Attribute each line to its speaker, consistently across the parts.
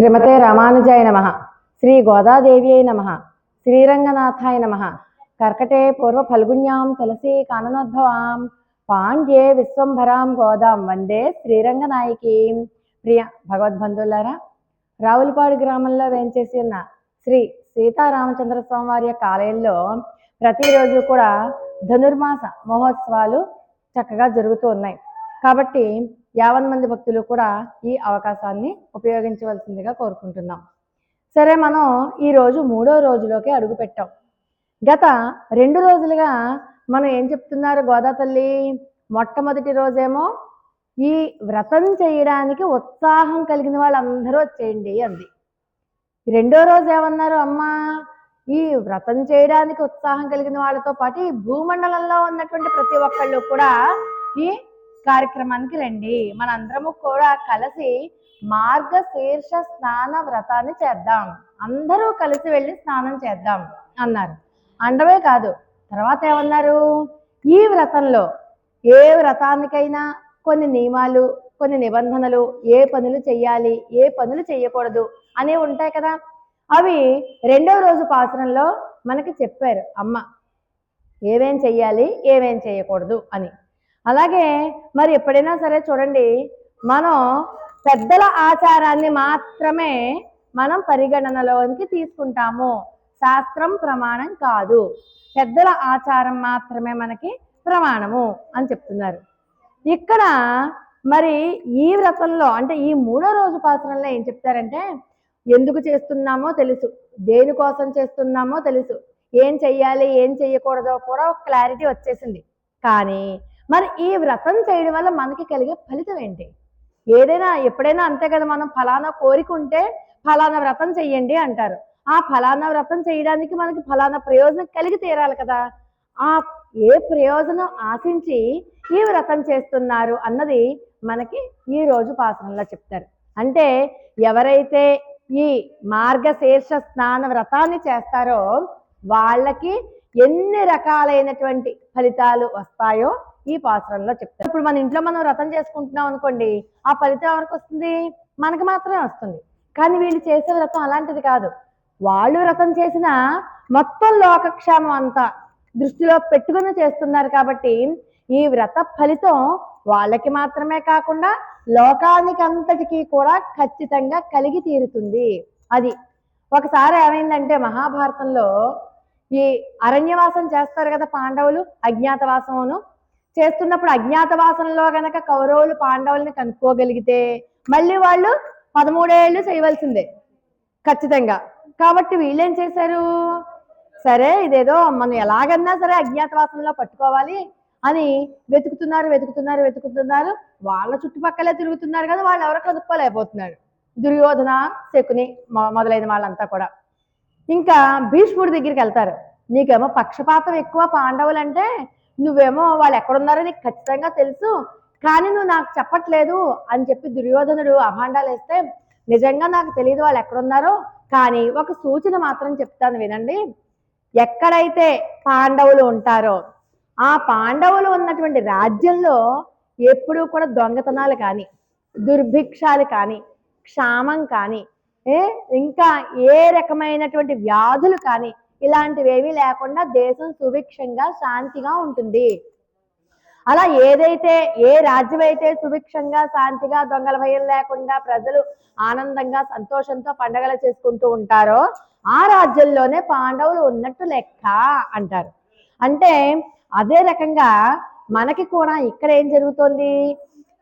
Speaker 1: శ్రీమతే రామానుజాయ నమః. శ్రీ గోదాదేవ్యై నమః. శ్రీరంగనాథాయ నమః. కర్కటే పూర్వ ఫల్గుణ్యాం తులసీ కాననోద్భవాం పాండ్యే విశ్వంభరాం గోదాం వందే శ్రీరంగనాయకీం. ప్రియ భగవద్బంధువులారా, రావులపాడు గ్రామంలో వేంచేసి ఉన్న శ్రీ సీతారామచంద్ర స్వామి వారి యొక్క ఆలయంలో ప్రతిరోజు కూడా ధనుర్మాస మహోత్సవాలు చక్కగా జరుగుతూ ఉన్నాయి. కాబట్టి 50 మంది భక్తులు కూడా ఈ అవకాశాన్ని ఉపయోగించవలసిందిగా కోరుకుంటున్నాం. సరే, మనం ఈరోజు 3వ రోజులోకి అడుగు పెట్టాం. గత 2 రోజులుగా మనం ఏం చెప్తున్నారు గోదా తల్లి? మొట్టమొదటి రోజేమో ఈ వ్రతం చేయడానికి ఉత్సాహం కలిగిన వాళ్ళందరూ వచ్చేయండి అంది. రెండో రోజు ఏమన్నారు? అమ్మ, ఈ వ్రతం చేయడానికి ఉత్సాహం కలిగిన వాళ్ళతో పాటు ఈ భూమండలంలో ఉన్నటువంటి ప్రతి ఒక్కళ్ళు కూడా ఈ కార్యక్రమానికి రండి, మనందరము కూడా కలిసి మార్గశీర్ష స్నాన వ్రతాన్ని చేద్దాం, అందరూ కలిసి వెళ్ళి స్నానం చేద్దాం అన్నారు. అండవే కాదు, తర్వాత ఏమన్నారు? ఈ వ్రతంలో ఏ వ్రతానికైనా కొన్ని నియమాలు, కొన్ని నిబంధనలు, ఏ పనులు చెయ్యాలి, ఏ పనులు చెయ్యకూడదు అనేవి ఉంటాయి కదా. అవి 2వ రోజు పాసరంలో మనకి చెప్పారు అమ్మ, ఏమేం చెయ్యాలి, ఏమేం చేయకూడదు అని. అలాగే మరి ఎప్పుడైనా సరే చూడండి, మనం పెద్దల ఆచారాన్ని మాత్రమే మనం పరిగణనలోనికి తీసుకుంటాము. శాస్త్రం ప్రమాణం కాదు, పెద్దల ఆచారం మాత్రమే మనకి ప్రమాణము అని చెప్తున్నారు. ఇక్కడ మరి ఈ వ్రతంలో అంటే ఈ 3వ రోజు పాసరంలో ఏం చెప్తారంటే, ఎందుకు చేస్తున్నామో తెలుసు, దేనికోసం చేస్తున్నామో తెలుసు, ఏం చెయ్యాలి ఏం చెయ్యకూడదో కూడా ఒక క్లారిటీ వచ్చేసింది. కానీ మరి ఈ వ్రతం చేయడం వల్ల మనకి కలిగే ఫలితం ఏంటి? ఏదైనా ఎప్పుడైనా అంతే కదా, మనం ఫలానా కోరిక ఉంటే ఫలానా వ్రతం చెయ్యండి అంటారు. ఆ ఫలానా వ్రతం చేయడానికి మనకి ఫలానా ప్రయోజనం కలిగి తీరాలి కదా. ఆ ఏ ప్రయోజనం ఆశించి ఈ వ్రతం చేస్తున్నారు అన్నది మనకి ఈ రోజు పాసనంలో చెప్తారు. అంటే ఎవరైతే ఈ మార్గశీర్ష స్నాన వ్రతాన్ని చేస్తారో వాళ్ళకి ఎన్ని రకాలైనటువంటి ఫలితాలు వస్తాయో ఈ పాసరంలో చెప్తారు. ఇప్పుడు మన ఇంట్లో మనం వ్రతం చేసుకుంటున్నాం అనుకోండి, ఆ ఫలితం ఎవరికి వస్తుంది? మనకు మాత్రమే వస్తుంది. కానీ వీళ్ళు చేసే వ్రతం అలాంటిది కాదు. వాళ్ళు వ్రతం చేసిన మొత్తం లోకక్షేమం అంతా దృష్టిలో పెట్టుకుని చేస్తున్నారు. కాబట్టి ఈ వ్రత ఫలితం వాళ్ళకి మాత్రమే కాకుండా లోకానికి అంతటికీ కూడా ఖచ్చితంగా కలిగి తీరుతుంది. అది ఒకసారి ఏమైందంటే, మహాభారతంలో ఈ అరణ్యవాసం చేస్తారు కదా పాండవులు, అజ్ఞాతవాసమును చేస్తున్నప్పుడు అజ్ఞాతవాసంలో గనక కౌరవులు పాండవుల్ని కనుక్కోగలిగితే మళ్ళీ వాళ్ళు 13 ఏళ్ళు చేయవలసిందే ఖచ్చితంగా. కాబట్టి వీళ్ళేం చేశారు? సరే, ఇదేదో మనం ఎలాగన్నా సరే అజ్ఞాతవాసంలో పట్టుకోవాలి అని వెతుకుతున్నారు. వాళ్ళ చుట్టుపక్కలే తిరుగుతున్నారు కదా, వాళ్ళు ఎవరో కనుక్కోలేకపోతున్నారు. దుర్యోధన, శకుని మొదలైన వాళ్ళంతా కూడా. ఇంకా భీష్ముడి దగ్గరికి వెళ్తారు. నీకేమో పక్షపాతం ఎక్కువ పాండవులంటే, నువ్వేమో వాళ్ళు ఎక్కడున్నారో నీకు ఖచ్చితంగా తెలుసు, కానీ నువ్వు నాకు చెప్పట్లేదు అని చెప్పి దుర్యోధనుడు అభాండాలు వేస్తే, నిజంగా నాకు తెలియదు వాళ్ళు ఎక్కడున్నారో, కానీ ఒక సూచన మాత్రం చెప్తాను వినండి. ఎక్కడైతే పాండవులు ఉంటారో ఆ పాండవులు ఉన్నటువంటి రాజ్యంలో ఎప్పుడూ కూడా దొంగతనాలు కానీ, దుర్భిక్షాలు కానీ, క్షామం కానీ, ఇంకా ఏ రకమైనటువంటి వ్యాధులు కానీ ఇలాంటివేమీ లేకుండా దేశం సుభిక్షంగా శాంతిగా ఉంటుంది. అలా ఏదైతే ఏ రాజ్యం అయితే సుభిక్షంగా శాంతిగా దొంగల భయం లేకుండా ప్రజలు ఆనందంగా సంతోషంతో పండగలు చేసుకుంటూ ఉంటారో ఆ రాజ్యంలోనే పాండవులు ఉన్నట్టు లెక్క అంటారు. అంటే అదే రకంగా మనకి కూడా ఇక్కడ ఏం జరుగుతోంది?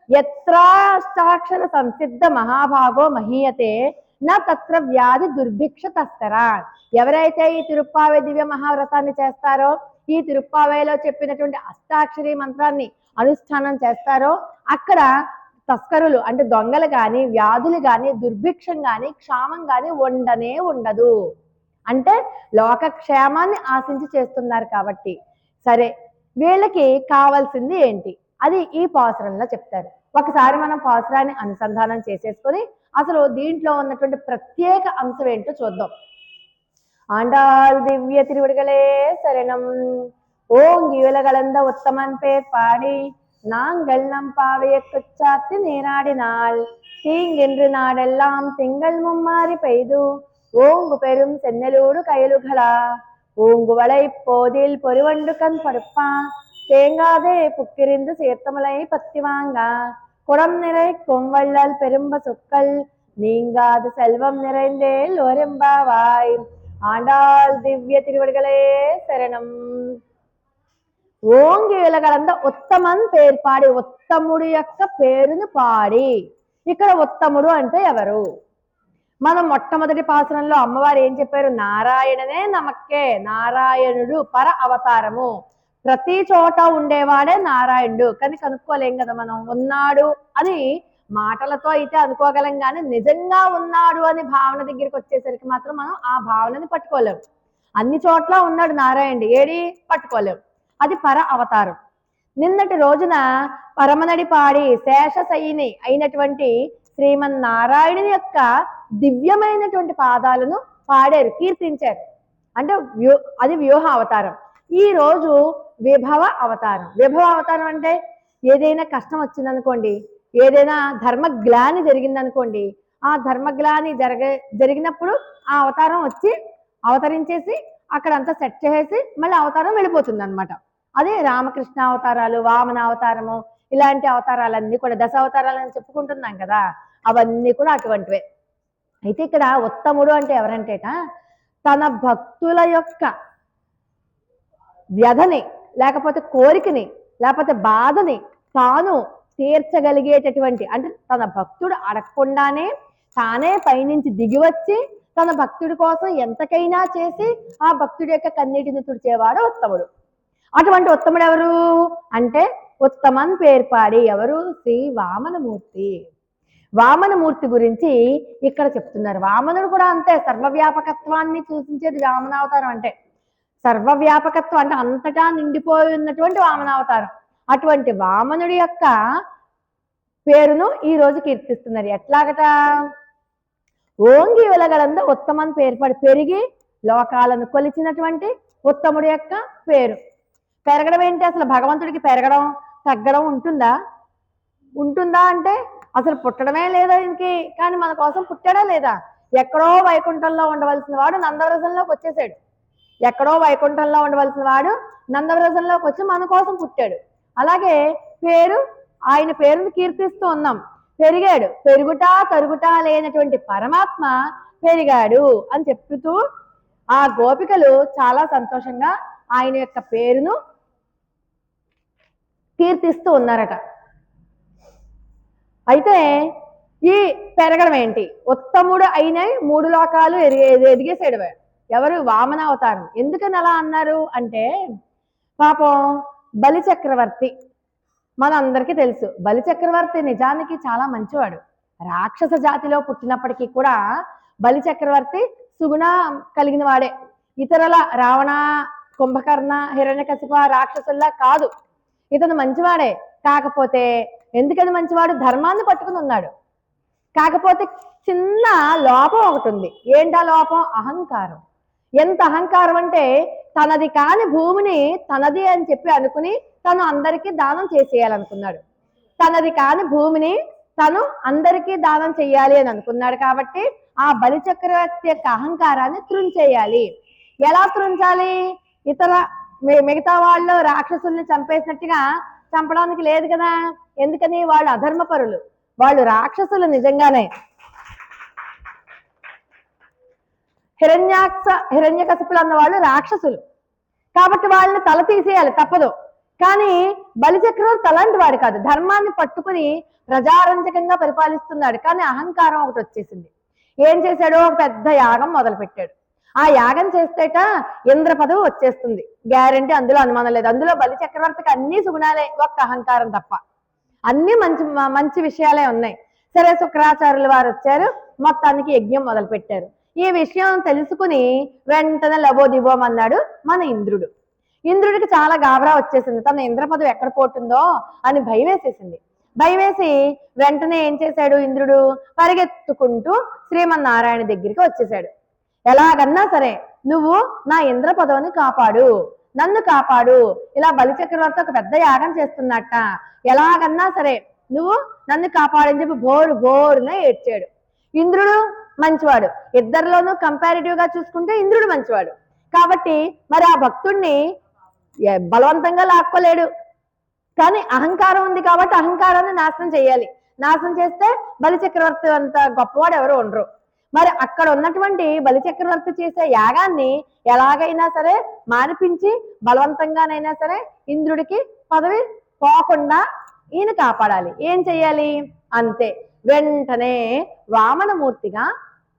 Speaker 1: యత్రాష్టాక్షర సంసిద్ధ మహాభాగో మహీయతే నా తత్ర వ్యాధి దుర్భిక్ష తస్కరా. ఎవరైతే ఈ తిరుప్పావై దివ్య మహావ్రతాన్ని చేస్తారో, ఈ తిరుప్పావైలో చెప్పినటువంటి అష్టాక్షరి మంత్రాన్ని అనుష్ఠానం చేస్తారో అక్కడ తస్కరులు అంటే దొంగలు కానీ, వ్యాధులు కానీ, దుర్భిక్షం కానీ, క్షామం కానీ ఉండనే ఉండదు. అంటే లోకక్షేమాన్ని ఆశించి చేస్తున్నారు కాబట్టి. సరే, వీళ్ళకి కావాల్సింది ఏంటి అది ఈ పాసురంలో చెప్తారు. ఒకసారి మనం పాసురాన్ని అనుసంధానం చేసేసుకొని అసలు దీంట్లో ఉన్నటువంటి ప్రత్యేక అంశం ఏంటో చూద్దాం. ఆండాల్ దివ్య తిరువడిగలే శరణం. ఓం గీవల గలంద ఉత్తమన్ పేర్ పాడి நாங்கள் நம் பாவையை குச்சாத்தி நீராடினாள் தீங்கென்று நாடெல்லாம் திங்கள் மும்மாறி பெய்து ஓங்கு பெரும் சென்னலோடு கயலுகளா பூங்குவளை போதில் பொறிவண்டு கண் படுப்பான் தேங்காதே புக்கிரிந்து சேர்த்தமலை பத்தி வாங்க குடம் நிறை கொம்வள்ளல் பெரும்ப சொற்கள் நீங்காது செல்வம் நிறைந்தேல் ஒரெம்பாவாய் ஆண்டாள் திவ்ய திருவடிகளே శరణం. ఓంగి వెలగలంద ఉత్తమన్ పేరు పాడి ఉత్తముడు యొక్క పేరును పాడి. ఇక్కడ ఉత్తముడు అంటే ఎవరు? మనం మొట్టమొదటి పాసనంలో అమ్మవారు ఏం చెప్పారు? నారాయణనే నమక్కే, నారాయణుడు పర అవతారము, ప్రతి చోట ఉండేవాడే నారాయణుడు. కానీ కనుక్కోలేం కదా మనం. ఉన్నాడు అని మాటలతో అయితే అనుకోగలం, కానీ నిజంగా ఉన్నాడు అని భావన దగ్గరికి వచ్చేసరికి మాత్రం మనం ఆ భావనని పట్టుకోలేం. అన్ని చోట్ల ఉన్నాడు నారాయణుడు, ఏడి పట్టుకోలేం. అది పర అవతారం. నిన్నటి రోజున పరమనడి పాడి శేషశయిని అయినటువంటి శ్రీమన్నారాయణుని యొక్క దివ్యమైనటువంటి పాదాలను పాడారు, కీర్తించారు. అంటే అది వ్యూహ అవతారం. ఈ రోజు విభవ అవతారం. విభవ అవతారం అంటే ఏదైనా కష్టం వచ్చిందనుకోండి, ఏదైనా ధర్మగ్లాని జరిగిందనుకోండి, ఆ ధర్మగ్లాని జరిగినప్పుడు ఆ అవతారం వచ్చి అవతరించేసి అక్కడంతా సెట్ చేసి మళ్ళీ అవతారం వెళ్ళిపోతుంది అనమాట. అదే రామకృష్ణ అవతారాలు, వామన అవతారము, ఇలాంటి అవతారాలన్నీ కూడా దశ అవతారాలని చెప్పుకుంటున్నాం కదా, అవన్నీ కూడా అటువంటివే. అయితే ఇక్కడ ఉత్తముడు అంటే ఎవరంటేట తన భక్తుల యొక్క వ్యధని, లేకపోతే కోరికని, లేకపోతే బాధని తాను తీర్చగలిగేటటువంటి, అంటే తన భక్తుడు అడగకుండానే తానే పైనుంచి దిగివచ్చి తన భక్తుడి కోసం ఎంతకైనా చేసి ఆ భక్తుడి యొక్క కన్నీటిని తుడిచేవాడు ఉత్తముడు. అటువంటి ఉత్తముడు ఎవరు అంటే ఉత్తమన్ పేర్పాడి ఎవరు? శ్రీ వామనమూర్తి. వామనమూర్తి గురించి ఇక్కడ చెప్తున్నారు. వామనుడు కూడా అంతే, సర్వవ్యాపకత్వాన్ని సూచించేది వామనావతారం అంటే. సర్వవ్యాపకత్వం అంటే అంతటా నిండిపోయి ఉన్నటువంటి వామనావతారం. అటువంటి వామనుడి యొక్క పేరును ఈ రోజు కీర్తిస్తున్నారు. ఎట్లాగట? ఓంగి వెలగలంద ఉత్తమన్ పేర్పడి, పెరిగి లోకాలను కొలిచినటువంటి ఉత్తముడి యొక్క పేరు. పెరగడం ఏంటి? అసలు భగవంతుడికి పెరగడం తగ్గడం ఉంటుందా? ఉంటుందా అంటే అసలు పుట్టడమే లేదా ఇంకి. కానీ మన కోసం పుట్టాడా లేదా? ఎక్కడో వైకుంఠంలో ఉండవలసిన వాడు నందవ్రజంలోకి వచ్చేసాడు. ఎక్కడో వైకుంఠంలో ఉండవలసిన వాడు నందవ్రజంలోకి వచ్చి మన కోసం పుట్టాడు. అలాగే పేరు, ఆయన పేరును కీర్తిస్తూ ఉన్నాం. పెరిగాడు, పెరుగుట తరుగుట లేనటువంటి పరమాత్మ పెరిగాడు అని చెప్తూ ఆ గోపికలు చాలా సంతోషంగా ఆయన యొక్క పేరును కీర్తిస్తూ ఉన్నారట. అయితే ఈ పెరగడం ఏంటి? ఉత్తముడు అయిన 3 లోకాలు ఎదిగేసాడు ఎవరు? వామన అవతారం. ఎందుకని అలా అన్నారు అంటే, పాపం బలి చక్రవర్తి మనందరికీ తెలుసు. బలి చక్రవర్తి నిజానికి చాలా మంచివాడు. రాక్షస జాతిలో పుట్టినప్పటికీ కూడా బలి చక్రవర్తి సుగుణ కలిగిన వాడే. ఇతరుల రావణ, కుంభకర్ణ, హిరణ్యకశిప రాక్షసుల్లా కాదు, ఇతను మంచివాడే. కాకపోతే ఎందుకని మంచివాడు? ధర్మాన్ని పట్టుకుని ఉన్నాడు. కాకపోతే చిన్న లోపం ఒకటి ఉంది. ఏంటా లోపం? అహంకారం. ఎంత అహంకారం అంటే తనది కాని భూమిని తనది అని చెప్పి అనుకుని తను అందరికీ దానం చేసేయాలనుకున్నాడు. తనది కాని భూమిని తను అందరికీ దానం చెయ్యాలి అని అనుకున్నాడు. కాబట్టి ఆ బలి చక్రవర్తి యొక్క అహంకారాన్ని త్రుంచేయాలి. ఎలా త్రుంచాలి? మిగతా వాళ్ళు రాక్షసుల్ని చంపేసినట్టుగా చంపడానికి లేదు కదా. ఎందుకని? వాళ్ళు అధర్మపరులు, వాళ్ళు రాక్షసులు నిజంగానే. హిరణ్యకశిపులు అన్న వాళ్ళు రాక్షసులు కాబట్టి వాళ్ళని తల తీసేయాలి, తప్పదు. కానీ బలిచక్రవర్తి అలాంటి వాడు కాదు. ధర్మాన్ని పట్టుకుని ప్రజారంజకంగా పరిపాలిస్తున్నాడు. కానీ అహంకారం ఒకటి వచ్చేసింది. ఏం చేశాడు? ఒక పెద్ద యాగం మొదలు పెట్టాడు. ఆ యాగం చేస్తేట ఇంద్ర పదవి వచ్చేస్తుంది గ్యారంటీ, అందులో అనుమానం లేదు. అందులో బలి చక్రవర్తికి అన్ని సుగుణాలే, ఒక్క అహంకారం తప్ప. అన్ని మంచి మంచి విషయాలే ఉన్నాయి. సరే, శుక్రాచార్యుల వారు వచ్చారు, మొత్తానికి యజ్ఞం మొదలు పెట్టారు. ఈ విషయం తెలుసుకుని వెంటనే లబోదిబోం అన్నాడు మన ఇంద్రుడు. ఇంద్రుడికి చాలా గాబరా వచ్చేసింది. తన ఇంద్ర పదవి ఎక్కడ పోతుందో అని భయం వేసేసింది. భయం వేసి వెంటనే ఏం చేశాడు? ఇంద్రుడు పరిగెత్తుకుంటూ శ్రీమన్నారాయణ దగ్గరికి వచ్చేసాడు. ఎలాగన్నా సరే నువ్వు నా ఇంద్ర పదవిని కాపాడు, నన్ను కాపాడు. ఇలా బలిచక్రవర్తి ఒక పెద్ద యాగం చేస్తున్నట్ట, ఎలాగన్నా సరే నువ్వు నన్ను కాపాడని చెప్పి బోరు బోరున ఏడ్చాడు. ఇంద్రుడు మంచివాడు, ఇద్దరిలోనూ కంపారిటివ్ గా చూసుకుంటే ఇంద్రుడు మంచివాడు కాబట్టి మరి ఆ భక్తుడిని బలవంతంగా లాక్కోలేడు. కానీ అహంకారం ఉంది కాబట్టి అహంకారాన్ని నాశనం చేయాలి. నాశనం చేస్తే బలిచక్రవర్తి అంత గొప్పవాడు ఎవరు ఉండరు. మరి అక్కడ ఉన్నటువంటి బలిచక్రవర్తి చేసే యాగాన్ని ఎలాగైనా సరే మానిపించి బలవంతంగానైనా సరే ఇంద్రుడికి పదవి పోకుండా ఈయన కాపాడాలి. ఏం చెయ్యాలి? అంతే, వెంటనే వామనమూర్తిగా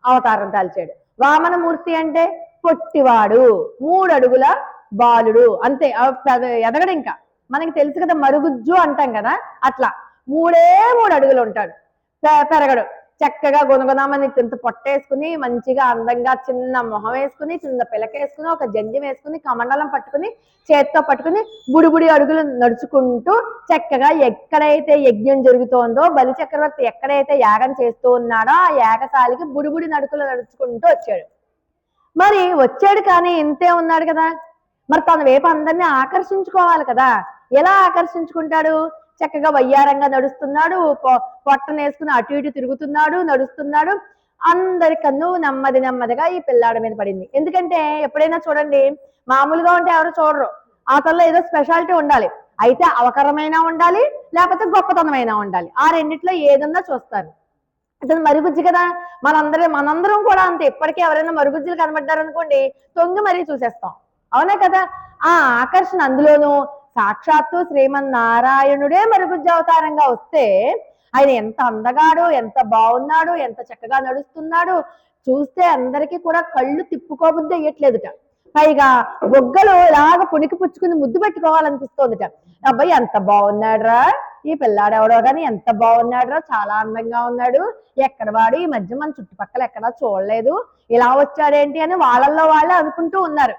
Speaker 1: అవతారం దాల్చాడు. వామనమూర్తి అంటే పొట్టివాడు, 3 అడుగుల బాలుడు, అంతే. ఎదగడు, ఇంకా మనకి తెలుసు కదా, మరుగుజ్జు అంటాం కదా, అట్లా 3 అడుగులు ఉంటాడు, పెరగడు. చక్కగా గుణగుణమని ఇంత పొట్టేసుకుని మంచిగా అందంగా చిన్న మొహం వేసుకుని చిన్న పిలకేసుకుని ఒక జంజం వేసుకుని కమండలం పట్టుకుని చేత్తో పట్టుకుని బుడిబుడి అడుగులు నడుచుకుంటూ చక్కగా ఎక్కడైతే యజ్ఞం జరుగుతోందో, బలిచక్రవర్తి ఎక్కడైతే యాగం చేస్తూ ఉన్నాడో ఆ యాగశాలికి బుడిబుడి నడుకులు నడుచుకుంటూ వచ్చాడు. మరి వచ్చాడు కానీ ఇంతే ఉన్నాడు కదా, మరి తన వైపు అందరినీ ఆకర్షించుకోవాలి కదా. ఎలా ఆకర్షించుకుంటాడు? చక్కగా వయ్యారంగా నడుస్తున్నాడు, పొట్టనేసుకుని అటు ఇటు తిరుగుతున్నాడు, నడుస్తున్నాడు. అందరి కన్ను నెమ్మది నెమ్మదిగా ఈ పిల్లాడి మీద పడింది. ఎందుకంటే ఎప్పుడైనా చూడండి, మామూలుగా ఉంటే ఎవరు చూడరు, అతనిలో ఏదో స్పెషాలిటీ ఉండాలి. అయితే అవకరమైనా ఉండాలి, లేకపోతే గొప్పతనమైనా ఉండాలి. ఆ రెండిట్లో ఏదన్నా చూస్తారు. అతను మరుగుజ్జు కదా, మనందరం కూడా అంతే. ఇప్పటికీ ఎవరైనా మరుగుజ్జులు కనబడ్డారు అనుకోండి, తొంగి మరీ చూసేస్తాం, అవునా కదా. ఆ ఆకర్షణ, అందులోనూ సాక్షాత్తు శ్రీమన్నారాయణుడే మరుగుజ్జు అవతారంగా వస్తే ఆయన ఎంత అందగాడు, ఎంత బాగున్నాడు, ఎంత చక్కగా నడుస్తున్నాడు, చూస్తే అందరికీ కూడా కళ్ళు తిప్పుకోబుద్ధి అయ్యట్లేదుట. పైగా బొగ్గలు ఇలాగ పుణికి పుచ్చుకుని ముద్దు పెట్టుకోవాలనిపిస్తోందిట. అబ్బాయి ఎంత బాగున్నాడురా, ఈ పిల్లాడెవడో కానీ ఎంత బాగున్నాడురా, చాలా అందంగా ఉన్నాడు, ఎక్కడ వాడు, ఈ మధ్య మన చుట్టుపక్కల ఎక్కడా చూడలేదు, ఇలా వచ్చాడేంటి అని వాళ్ళల్లో వాళ్ళే అనుకుంటూ ఉన్నారు.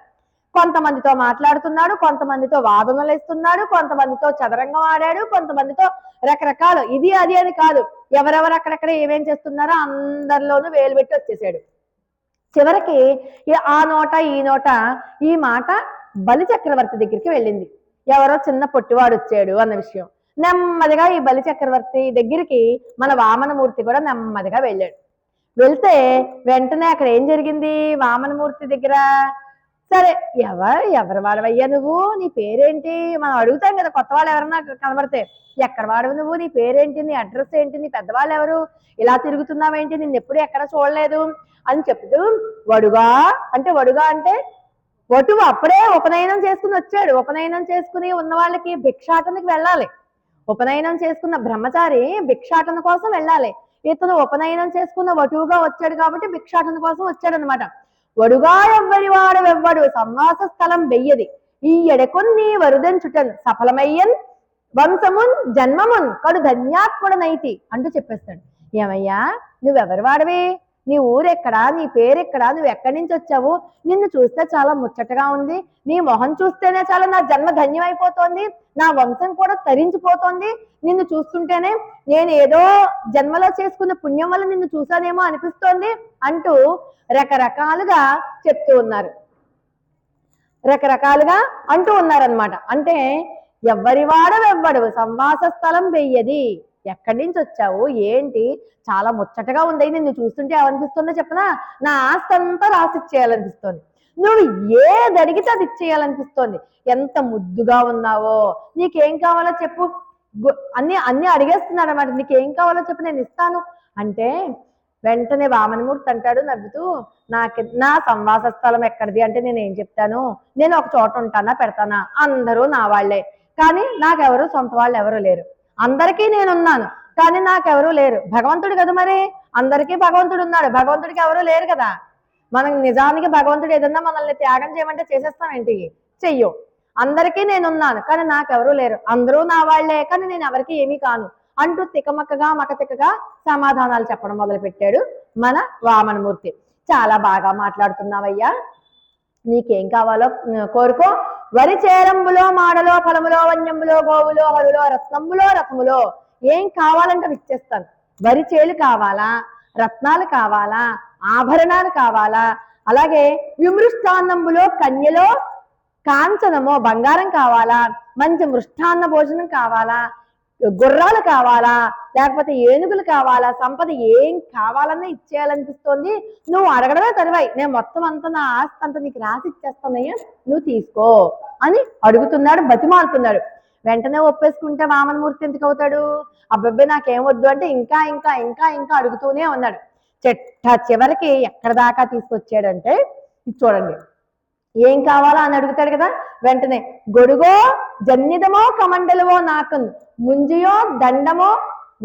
Speaker 1: కొంతమందితో మాట్లాడుతున్నాడు, కొంతమందితో వాదనలు ఇస్తున్నాడు, కొంతమందితో చదరంగం ఆడాడు, కొంతమందితో రకరకాలు, ఇది అది అని కాదు, ఎవరెవరు అక్కడెక్కడ ఏమేం చేస్తున్నారో అందరిలోనూ వేలు పెట్టి వచ్చేసాడు. చివరికి ఆ నోట ఈ నోట ఈ మాట బలిచక్రవర్తి దగ్గరికి వెళ్ళింది. ఎవరో చిన్న పొట్టివాడు వచ్చాడు అన్న విషయం. నెమ్మదిగా ఈ బలిచక్రవర్తి దగ్గరికి మన వామనమూర్తి కూడా నెమ్మదిగా వెళ్ళాడు. వెళ్తే వెంటనే అక్కడ ఏం జరిగింది? వామనమూర్తి దగ్గర, సరే ఎవరు వాడవయ్యా నువ్వు, నీ పేరేంటి, మనం అడుగుతాం కదా కొత్త వాళ్ళు ఎవరన్నా కనబడితే, ఎక్కడ వాడవు నువ్వు, నీ పేరేంటి, నీ అడ్రస్ ఏంటి, నీ పెద్దవాళ్ళు ఎవరు, ఇలా తిరుగుతున్నావేంటి, నిన్ను ఎప్పుడు ఎక్కడ చూడలేదు అని చెప్తూ, వడుగా అంటే వటువు అప్పుడే ఉపనయనం చేసుకుని వచ్చాడు. ఉపనయనం చేసుకుని ఉన్న వాళ్ళకి భిక్షాటనకి వెళ్ళాలి. ఉపనయనం చేసుకున్న బ్రహ్మచారి భిక్షాటన కోసం వెళ్ళాలి. ఇతను ఉపనయనం చేసుకున్న వటువుగా వచ్చాడు కాబట్టి భిక్షాటన కోసం వచ్చాడనమాట. వడుగా ఎవ్వరి వాడవెవ్వడు సంవాస స్థలం వెయ్యది ఈ ఎడకొన్ని వరుదంచుటన్ సఫలమయ్యన్ వంశమున్ జన్మమున్ కడు ధన్యాత్ముడనైతి అంటూ చెప్పేస్తాడు. ఏమయ్యా, నువ్వెవరి వాడవి, నీ ఊరెక్కడా, నీ పేరెక్కడా, నువ్వు ఎక్కడి నుంచి వచ్చావు, నిన్ను చూస్తే చాలా ముచ్చటగా ఉంది, నీ మొహం చూస్తేనే చాలా నా జన్మ ధన్యమైపోతోంది, నా వంశం కూడా తరించిపోతోంది, నిన్ను చూస్తుంటేనే నేను ఏదో జన్మలో చేసుకున్న పుణ్యం వల్ల నిన్ను చూసానేమో అనిపిస్తోంది అంటూ రకరకాలుగా చెప్తూ ఉన్నారు, రకరకాలుగా అంటూ ఉన్నారనమాట. అంటే ఎవ్వరి వాడవెవ్వడు సంవాస స్థలం వెయ్యది, ఎక్కడి నుంచి వచ్చావు ఏంటి, చాలా ముచ్చటగా ఉంది, నిన్ను చూస్తుంటే ఏమనిపిస్తుందో చెప్పనా, నా ఆస్తి అంతా రాసిచ్చేయాలనిపిస్తోంది, నువ్వు ఏది అడిగితే అది ఇచ్చేయాలనిపిస్తోంది, ఎంత ముద్దుగా ఉన్నావో, నీకేం కావాలో చెప్పు, అన్ని అడిగేస్తున్నాడు అన్నమాట. నీకేం కావాలో చెప్పు, నేను ఇస్తాను అంటే వెంటనే వామనమూర్తి అంటాడు నవ్వుతూ, నా సంవాస స్థలం ఎక్కడిది అంటే నేను ఏం చెప్తాను, నేను ఒక చోట ఉంటానా పెడతానా, అందరూ నా వాళ్లే, కానీ నాకెవరు సొంత వాళ్ళు ఎవరు లేరు, అందరికీ నేనున్నాను కానీ నాకెవరూ లేరు, భగవంతుడు కదా, మరి అందరికీ భగవంతుడు ఉన్నాడు, భగవంతుడికి ఎవరూ లేరు కదా. మనం నిజానికి భగవంతుడు ఏదన్నా మనల్ని త్యాగం చేయమంటే చేసేస్తాం ఏంటి, చెయ్యు. అందరికీ నేనున్నాను కానీ నాకెవరూ లేరు, అందరూ నా వాళ్లే కానీ నేను ఎవరికి ఏమీ కాను అంటూ తికమక్కగా మకతికగా సమాధానాలు చెప్పడం మొదలు పెట్టాడు మన వామనమూర్తి. చాలా బాగా మాట్లాడుతున్నావయ్యా, నీకేం కావాలో కోరుకో, వరి చేరంబులో మాడలో ఫలములో వన్యంబులో గోవులో హరులో రత్నంబులో రథములో, ఏం కావాలంటే ఇచ్చేస్తాను. వరి చేలు కావాలా, రత్నాలు కావాలా, ఆభరణాలు కావాలా, అలాగే విమృష్టాన్నంబులో కన్యలో కాంచనమో బంగారం కావాలా, మంచి మృష్టాన్న భోజనం కావాలా, గుర్రాలు కావాలా, లేకపోతే ఏనుగులు కావాలా, సంపద ఏం కావాలన్నా ఇచ్చేయాలనిపిస్తోంది. నువ్వు అడగడమే తరువాయి, నేను మొత్తం అంతా నా ఆస్తి అంతా నీకు రాసి ఇచ్చేస్తానయ్యా, నువ్వు తీసుకో అని అడుగుతున్నాడు, బతిమాలుతున్నాడు. వెంటనే ఒప్పేసుకుంటే వామనమూర్తి ఎందుకు అవుతాడు? అబ్బాబ్బే నాకేం వద్దు అంటే ఇంకా ఇంకా ఇంకా ఇంకా అడుగుతూనే ఉన్నాడు. చివరికి ఎక్కడ దాకా తీసుకొచ్చాడంటే ఇది చూడండి. ఏం కావాలా అని అడుగుతాడు కదా, వెంటనే గొడుగో జన్నిదమో కమండలవో నాకు ముంజియో దండమో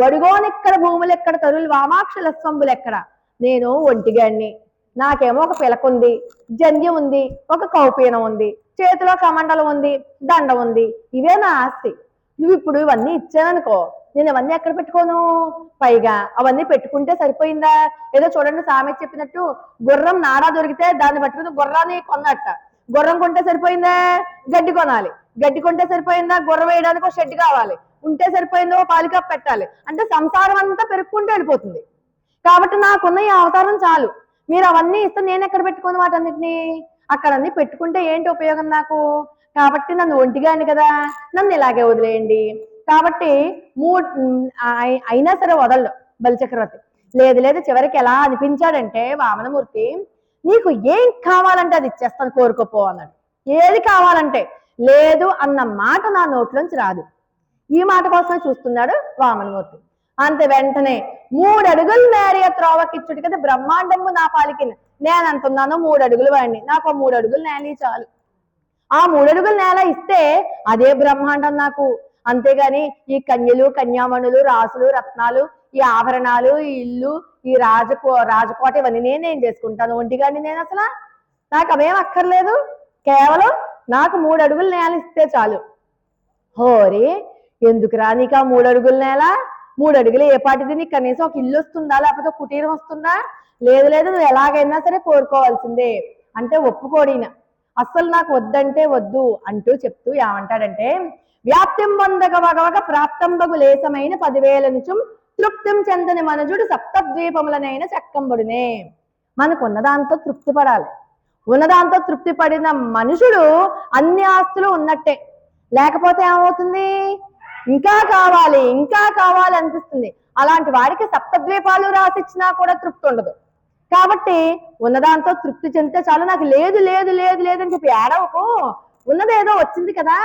Speaker 1: గొడుగోనెక్కడ భూములెక్కడ తరులు వామాక్షల స్వంబులెక్కడ. నేను ఒంటిగాడిని, నాకేమో ఒక పిలకుంది, జంధ్యం ఉంది, ఒక కౌపీనం ఉంది, చేతిలో కమండలం ఉంది, దండం ఉంది, ఇవే నా ఆస్తి. నువ్వు ఇప్పుడు ఇవన్నీ ఇచ్చాననుకో, నేను అవన్నీ ఎక్కడ పెట్టుకోను? పైగా అవన్నీ పెట్టుకుంటే సరిపోయిందా? ఏదో చూడండి సామెత చెప్పినట్టు, గుర్రం నాడా దొరికితే దాన్ని పట్టుకుని గుర్రాన్ని కొన్నట్ట. గుర్రం కొంటే సరిపోయిందా? గడ్డి కొనాలి. గడ్డి కొంటే సరిపోయిందా? గుర్రం వేయడానికి ఒక షెడ్ కావాలి. ఉంటే సరిపోయిందో పాలిక పెట్టాలి. అంటే సంసారం అంతా పెరుక్కుంటూ వెళ్ళిపోతుంది. కాబట్టి నాకున్న ఈ అవతారం చాలు. మీరు అవన్నీ ఇస్తే నేను ఎక్కడ పెట్టుకోను వాటన్నిటిని? అక్కడ అన్ని పెట్టుకుంటే ఏంటి ఉపయోగం నాకు? కాబట్టి నన్ను ఒంటిగాని కదా, నన్ను ఇలాగే వదిలేయండి. కాబట్టి అయినా సరే వదలడు బలిచక్రవర్తి. లేదు లేదు, చివరికి ఎలా అనిపించాడంటే వామనమూర్తి, నీకు ఏం కావాలంటే అది ఇచ్చేస్తాను, కోరుకోపో అన్నాడు. ఏది కావాలంటే. లేదు అన్న మాట నా నోట్లోంచి రాదు. ఈ మాట కోసమే చూస్తున్నాడు వామనమూర్తి. అంతే వెంటనే 3 అడుగులు నేరియ త్రోవకిచ్చుడు కదా బ్రహ్మాండము నా పాలికి, నేను అంటున్నాను 3 అడుగులు వాడిని, నాకు 3 అడుగులు నేల చాలు. ఆ 3 అడుగుల నేల ఇస్తే అదే బ్రహ్మాండం నాకు. అంతేగాని ఈ కన్యలు కన్యామణులు రాసులు రత్నాలు ఈ ఆభరణాలు ఈ ఇల్లు ఈ రాజకోట ఇవన్నీ నేనేం చేసుకుంటాను ఒంటిగాని? నేను అసలు నాకు అవేం అక్కర్లేదు. కేవలం నాకు 3 అడుగుల నేల ఇస్తే చాలు. హోరి ఎందుకురా నీకు ఆ 3 అడుగుల నేల? 3 అడుగులు ఏ పాటిది? నీకు కనీసం ఒక ఇల్లు వస్తుందా, లేకపోతే కుటీరం వస్తుందా? లేదు లేదు, నువ్వు ఎలాగైనా సరే కోరుకోవాల్సిందే అంటే ఒప్పుకోడిన. అస్సలు నాకు వద్దంటే వద్దు అంటూ చెప్తూ ఏమంటాడంటే, వ్యాప్తిం పొందగ వగవగ ప్రాప్తంబగు లేసమైన 10,000 నిచుం తృప్తిం చెందని మనుజుడు సప్తద్వీపములనైన చక్కంబడునే. మనకు ఉన్నదాంతో తృప్తి పడాలి. ఉన్నదాంతో తృప్తి పడిన మనుషుడు అన్ని ఆస్తులు ఉన్నట్టే. లేకపోతే ఏమవుతుంది? ఇంకా కావాలి ఇంకా కావాలి అనిపిస్తుంది. అలాంటి వాడికి సప్తద్వీపాలు రాసిచ్చినా కూడా తృప్తి ఉండదు. కాబట్టి ఉన్నదాంతో తృప్తి చెందితే చాలు. నాకు లేదు లేదు లేదు లేదని చెప్పి ఏడవకు, ఉన్నదేదో వచ్చింది కదా,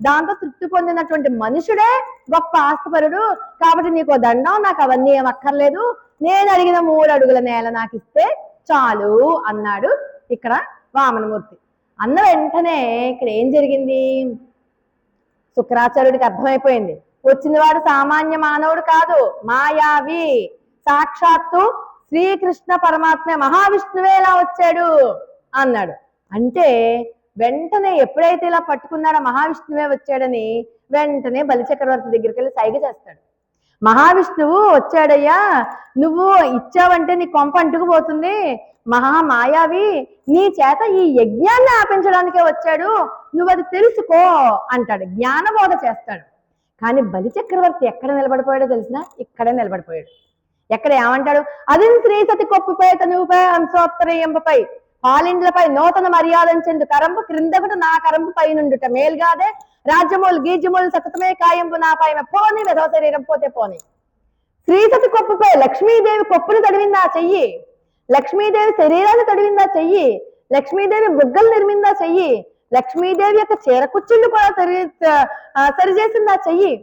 Speaker 1: దాంతో తృప్తి పొందినటువంటి మనుషుడే గొప్ప ఆస్తిపరుడు. కాబట్టి నీకు దండం, నాకు అవన్నీ ఏం అక్కర్లేదు, నేను అడిగిన 3 అడుగుల నేల నాకు ఇస్తే చాలు అన్నాడు ఇక్కడ వామనమూర్తి. అన్న వెంటనే ఇక్కడ ఏం జరిగింది? శుక్రాచార్యుడికి అర్థమైపోయింది, వచ్చిన వాడు సామాన్య మానవుడు కాదు, మాయావి, సాక్షాత్తు శ్రీకృష్ణ పరమాత్మ మహావిష్ణువే ఇలా వచ్చాడు అన్నాడు. అంటే వెంటనే ఎప్పుడైతే ఇలా పట్టుకున్నాడో మహావిష్ణువే వచ్చాడని, వెంటనే బలిచక్రవర్తి దగ్గరికి వెళ్ళి సైగ చేస్తాడు. మహావిష్ణువు వచ్చాడయ్యా, నువ్వు ఇచ్చావంటే నీ కొంప అంటుకుపోతుంది, మహామాయావి నీ చేత ఈ యజ్ఞాన్ని ఆపించడానికే వచ్చాడు, నువ్వు అది తెలుసుకో అంటాడు, జ్ఞానబోధ చేస్తాడు. కానీ బలిచక్రవర్తి ఎక్కడ నిలబడిపోయాడో తెలిసినా? ఇక్కడే నిలబడిపోయాడు. ఎక్కడ ఏమంటాడు? అది శ్రీ సతి కొప్పుపై తనుపై అంశోత్తరయంపై పాలిండ్లపై నూతన మర్యాదంచెందు కరంపు క్రిందకుట నా కరంపు పై నుండుట మేల్గాదే రాజ్యములు గీజ్యములు సతతమే కాయంపు నా పైన పోని వెధవ శరీరం పోతే పోని. శ్రీసతి కొప్పుపై లక్ష్మీదేవి కొప్పును తడివిందా చెయ్యి, లక్ష్మీదేవి శరీరాన్ని తడివిందా చెయ్యి, లక్ష్మీదేవి బుగ్గలు నిర్మిందా చెయ్యి, లక్ష్మీదేవి యొక్క చీర కుచ్చుళ్ళు కూడా సరిచేసిందా చెయ్యి.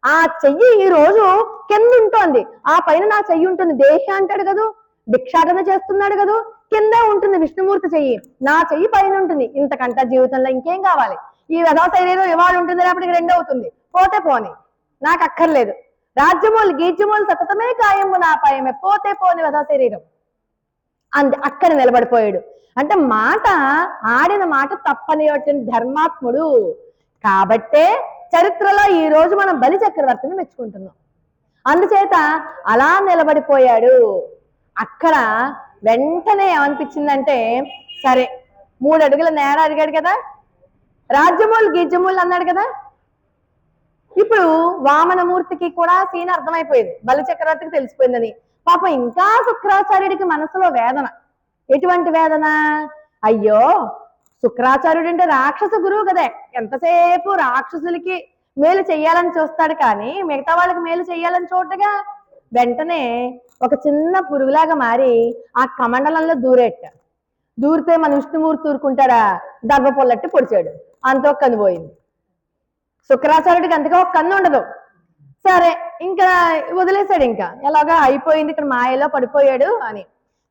Speaker 1: ఆ చెయ్యి ఈ రోజు కింద ఉంటుంది, ఆ పైన నా చెయ్యి ఉంటుంది. దేహి అంటాడు కదూ, భిక్షాటన చేస్తున్నాడు కదూ, కిందే ఉంటుంది విష్ణుమూర్తి చెయ్యి, నా చెయ్యి పైన ఉంటుంది. ఇంతకంట జీవితంలో ఇంకేం కావాలి? ఈ వెధవ శరీరం ఇవాళ ఉంటుంది, రేపటికి 2 అవుతుంది, పోతే పోని, నాకు అక్కర్లేదు. రాజ్యములు గీజ్యములు సతతమే కాయము నా పైన పోతే పోని వెధవ శరీరం అంతే. అక్కడ నిలబడిపోయాడు. అంటే మాట ఆడిన మాట తప్పనిటువంటి ధర్మాత్ముడు. కాబట్టే చరిత్రలో ఈ రోజు మనం బలి చక్రవర్తిని మెచ్చుకుంటున్నాం. అందుచేత అలా నిలబడిపోయాడు. అక్కడ వెంటనే ఏమనిపించిందంటే, సరే 3 అడుగుల నేల అడిగాడు కదా, రాజ్యములు గీజ్యములు అన్నాడు కదా, ఇప్పుడు వామనమూర్తికి కూడా సీన్ అర్థమైపోయింది, బలి చక్రవర్తికి తెలిసిపోయిందని. పాపం ఇంకా శుక్రాచార్యుడికి మనసులో వేదన. ఎటువంటి వేదన? అయ్యో శుక్రాచార్యుడు అంటే రాక్షస గురువు కదా, ఎంతసేపు రాక్షసులకి మేలు చెయ్యాలని చూస్తాడు కానీ మిగతా వాళ్ళకి మేలు చెయ్యాలని చూడగా వెంటనే ఒక చిన్న పురుగులాగా మారి ఆ కమండలంలో దూరితే మన విష్ణుమూర్తి ఊరుకుంటాడా, దర్భ పొల్లట్టి పొడిచాడు, అంత ఒక కన్ను పోయింది. శుక్రాచార్యుడికి అంతగా ఒక కన్ను ఉండదు. సరే ఇంకా వదిలేశాడు, ఇంకా ఎలాగా అయిపోయింది, ఇక్కడ మాయలో పడిపోయాడు అని.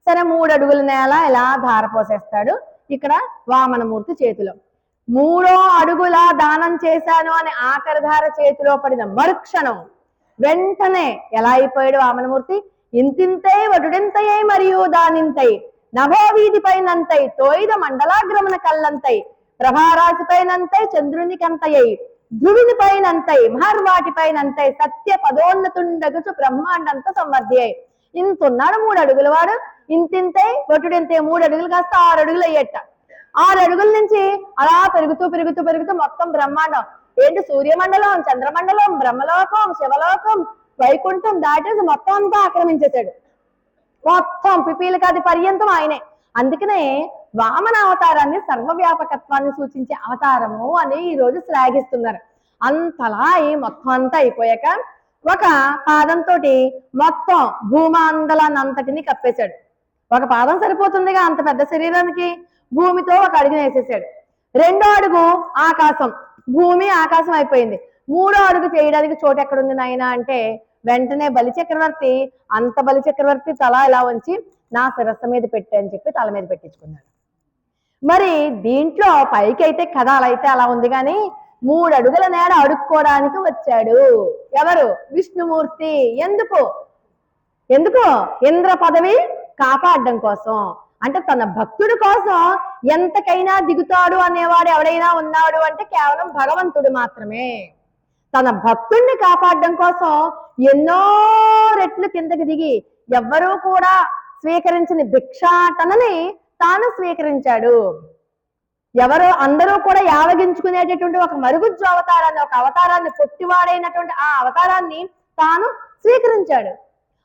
Speaker 1: సరే 3 అడుగుల నేల ఇలా ధార పోసేస్తాడు ఇక్కడ వామనమూర్తి చేతిలో. 3వ అడుగుల దానం చేశాను అని ఆఖరి ధార చేతిలో పడిన మరుక్షణం వెంటనే ఎలా అయిపోయాడు వామనమూర్తి, ఇంతింతై వటుడింతయై మరియు దానింతై నభోవీధి పైనంతై తోయిద మండలాగ్రమణ కల్లంతై ప్రభారాశి పైనంతై చంద్రుని కంతయై ధ్రువిని పైనంతై మహర్వాటి పైనంతై సత్య పదోన్నతుండగుచు బ్రహ్మాండంత సంవర్ధి అయి. ఇంతున్నాడు 3 అడుగుల వాడు, ఇంతింతై వటుడింతై 3 అడుగులు కాస్త 6 అడుగులు అయ్యేట. 6 అడుగుల నుంచి అలా పెరుగుతూ పెరుగుతూ పెరుగుతూ మొత్తం బ్రహ్మాండం ఏంటి, సూర్యమండలం, చంద్రమండలం, బ్రహ్మలోకం, శివలోకం, వైకుంఠం దాటేసి మొత్తం అంతా ఆక్రమించేశాడు. మొత్తం పిపీలకాది పర్యంతం ఆయనే. అందుకనే వామన అవతారాన్ని సర్వవ్యాపకత్వాన్ని సూచించే అవతారము అని ఈ రోజు శ్లాఘిస్తున్నారు. అంతలా మొత్తం అంతా అయిపోయాక ఒక పాదంతో మొత్తం భూమాండలాన్నంతటిని కప్పేశాడు. ఒక పాదం సరిపోతుందిగా అంత పెద్ద శరీరానికి. భూమితో ఒక అడుగు వేసేసాడు. 2వ అడుగు ఆకాశం, భూమి ఆకాశం అయిపోయింది. 3వ అడుగు చేయడానికి చోటు ఎక్కడుంది నాయన అంటే వెంటనే బలిచక్రవర్తి, అంత బలిచక్రవర్తి తల ఇలా ఉంచి నా శిరస్సు మీద పెట్టే అని చెప్పి తల మీద పెట్టించుకున్నాడు. మరి దీంట్లో పైకి అయితే కథ అలా అయితే అలా ఉంది కానీ 3 అడుగుల నేల అడుక్కోవడానికి వచ్చాడు ఎవరు, విష్ణుమూర్తి. ఎందుకు ఇంద్ర పదవి కాపాడడం కోసం. అంటే తన భక్తుడి కోసం ఎంతకైనా దిగుతాడు అనేవాడు ఎవడైనా ఉన్నాడు అంటే కేవలం భగవంతుడు మాత్రమే. తన భక్తుడిని కాపాడడం కోసం ఎన్నో రెట్లు కిందకి దిగి ఎవ్వరూ కూడా స్వీకరించిన భిక్షాటనని తాను స్వీకరించాడు. ఎవరో అందరూ కూడా యావగించుకునేటటువంటి ఒక మరుగుజ్జు అవతారాన్ని, ఒక అవతారాన్ని, పొట్టివాడైనటువంటి ఆ అవతారాన్ని తాను స్వీకరించాడు.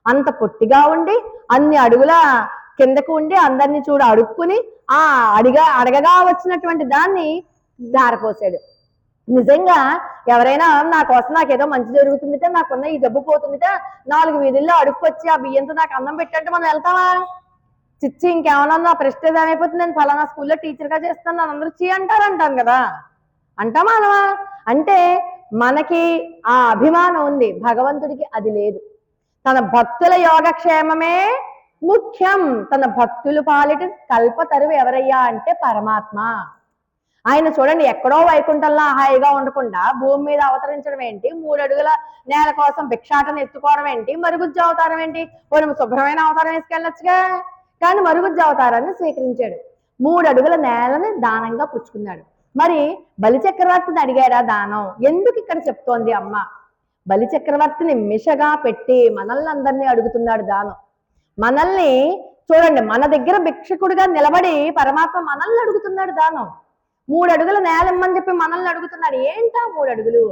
Speaker 1: అంత పొట్టిగా ఉండి అన్ని అడుగుల కిందకు ఉండి అందరినీ అడుక్కుని ఆ అడగగా వచ్చినటువంటి దాన్ని దారపోసాడు. నిజంగా ఎవరైనా నా కోసం నాకేదో మంచి జరుగుతుందిట, నాకున్న ఈ జబ్బు పోతుందిట, 4 వీధుల్లో అడుక్కొచ్చి ఆ బియ్యంతో నాకు అన్నం పెట్టంటే మనం వెళ్తామా? చిచ్చి ఇంకేమన్నా నా ప్రెస్టేజ్ ఏమైపోతుంది, నేను ఫలానా స్కూల్లో టీచర్గా చేస్తాను అందరూ చీ అంటాను కదా, అంటామా అనవా? అంటే మనకి ఆ అభిమానం ఉంది, భగవంతుడికి అది లేదు. తన భక్తుల యోగక్షేమమే ముఖ్యం. తన భక్తులు పాలిట కల్పతరువు ఎవరయ్యా అంటే పరమాత్మ. ఆయన చూడండి ఎక్కడో వైకుంఠంలో హాయిగా ఉండకుండా భూమి మీద అవతరించడం ఏంటి, 3 అడుగుల నేల కోసం భిక్షాటను ఎత్తుకోవడం ఏంటి, మరుగుజ్జు అవతారం ఏంటి, మనం శుభ్రమైన అవతారం వేసుకెళ్ళొచ్చుగా. కానీ మరుగుజ్జు అవతారాన్ని స్వీకరించాడు. 3 అడుగుల నేలని దానంగా పుచ్చుకున్నాడు. మరి బలిచక్రవర్తిని అడిగారా దానం? ఎందుకు ఇక్కడ చెప్తోంది అమ్మ? బలిచక్రవర్తిని మిషగా పెట్టి మనల్ని అందరినీ అడుగుతున్నాడు దానం. మనల్ని చూడండి, మన దగ్గర భిక్షకుడిగా నిలబడి పరమాత్మ మనల్ని అడుగుతున్నాడు దానం. 3 అడుగుల నేల ఇమ్మని చెప్పి మనల్ని అడుగుతున్నాడు. ఏంటా 3 అడుగులు?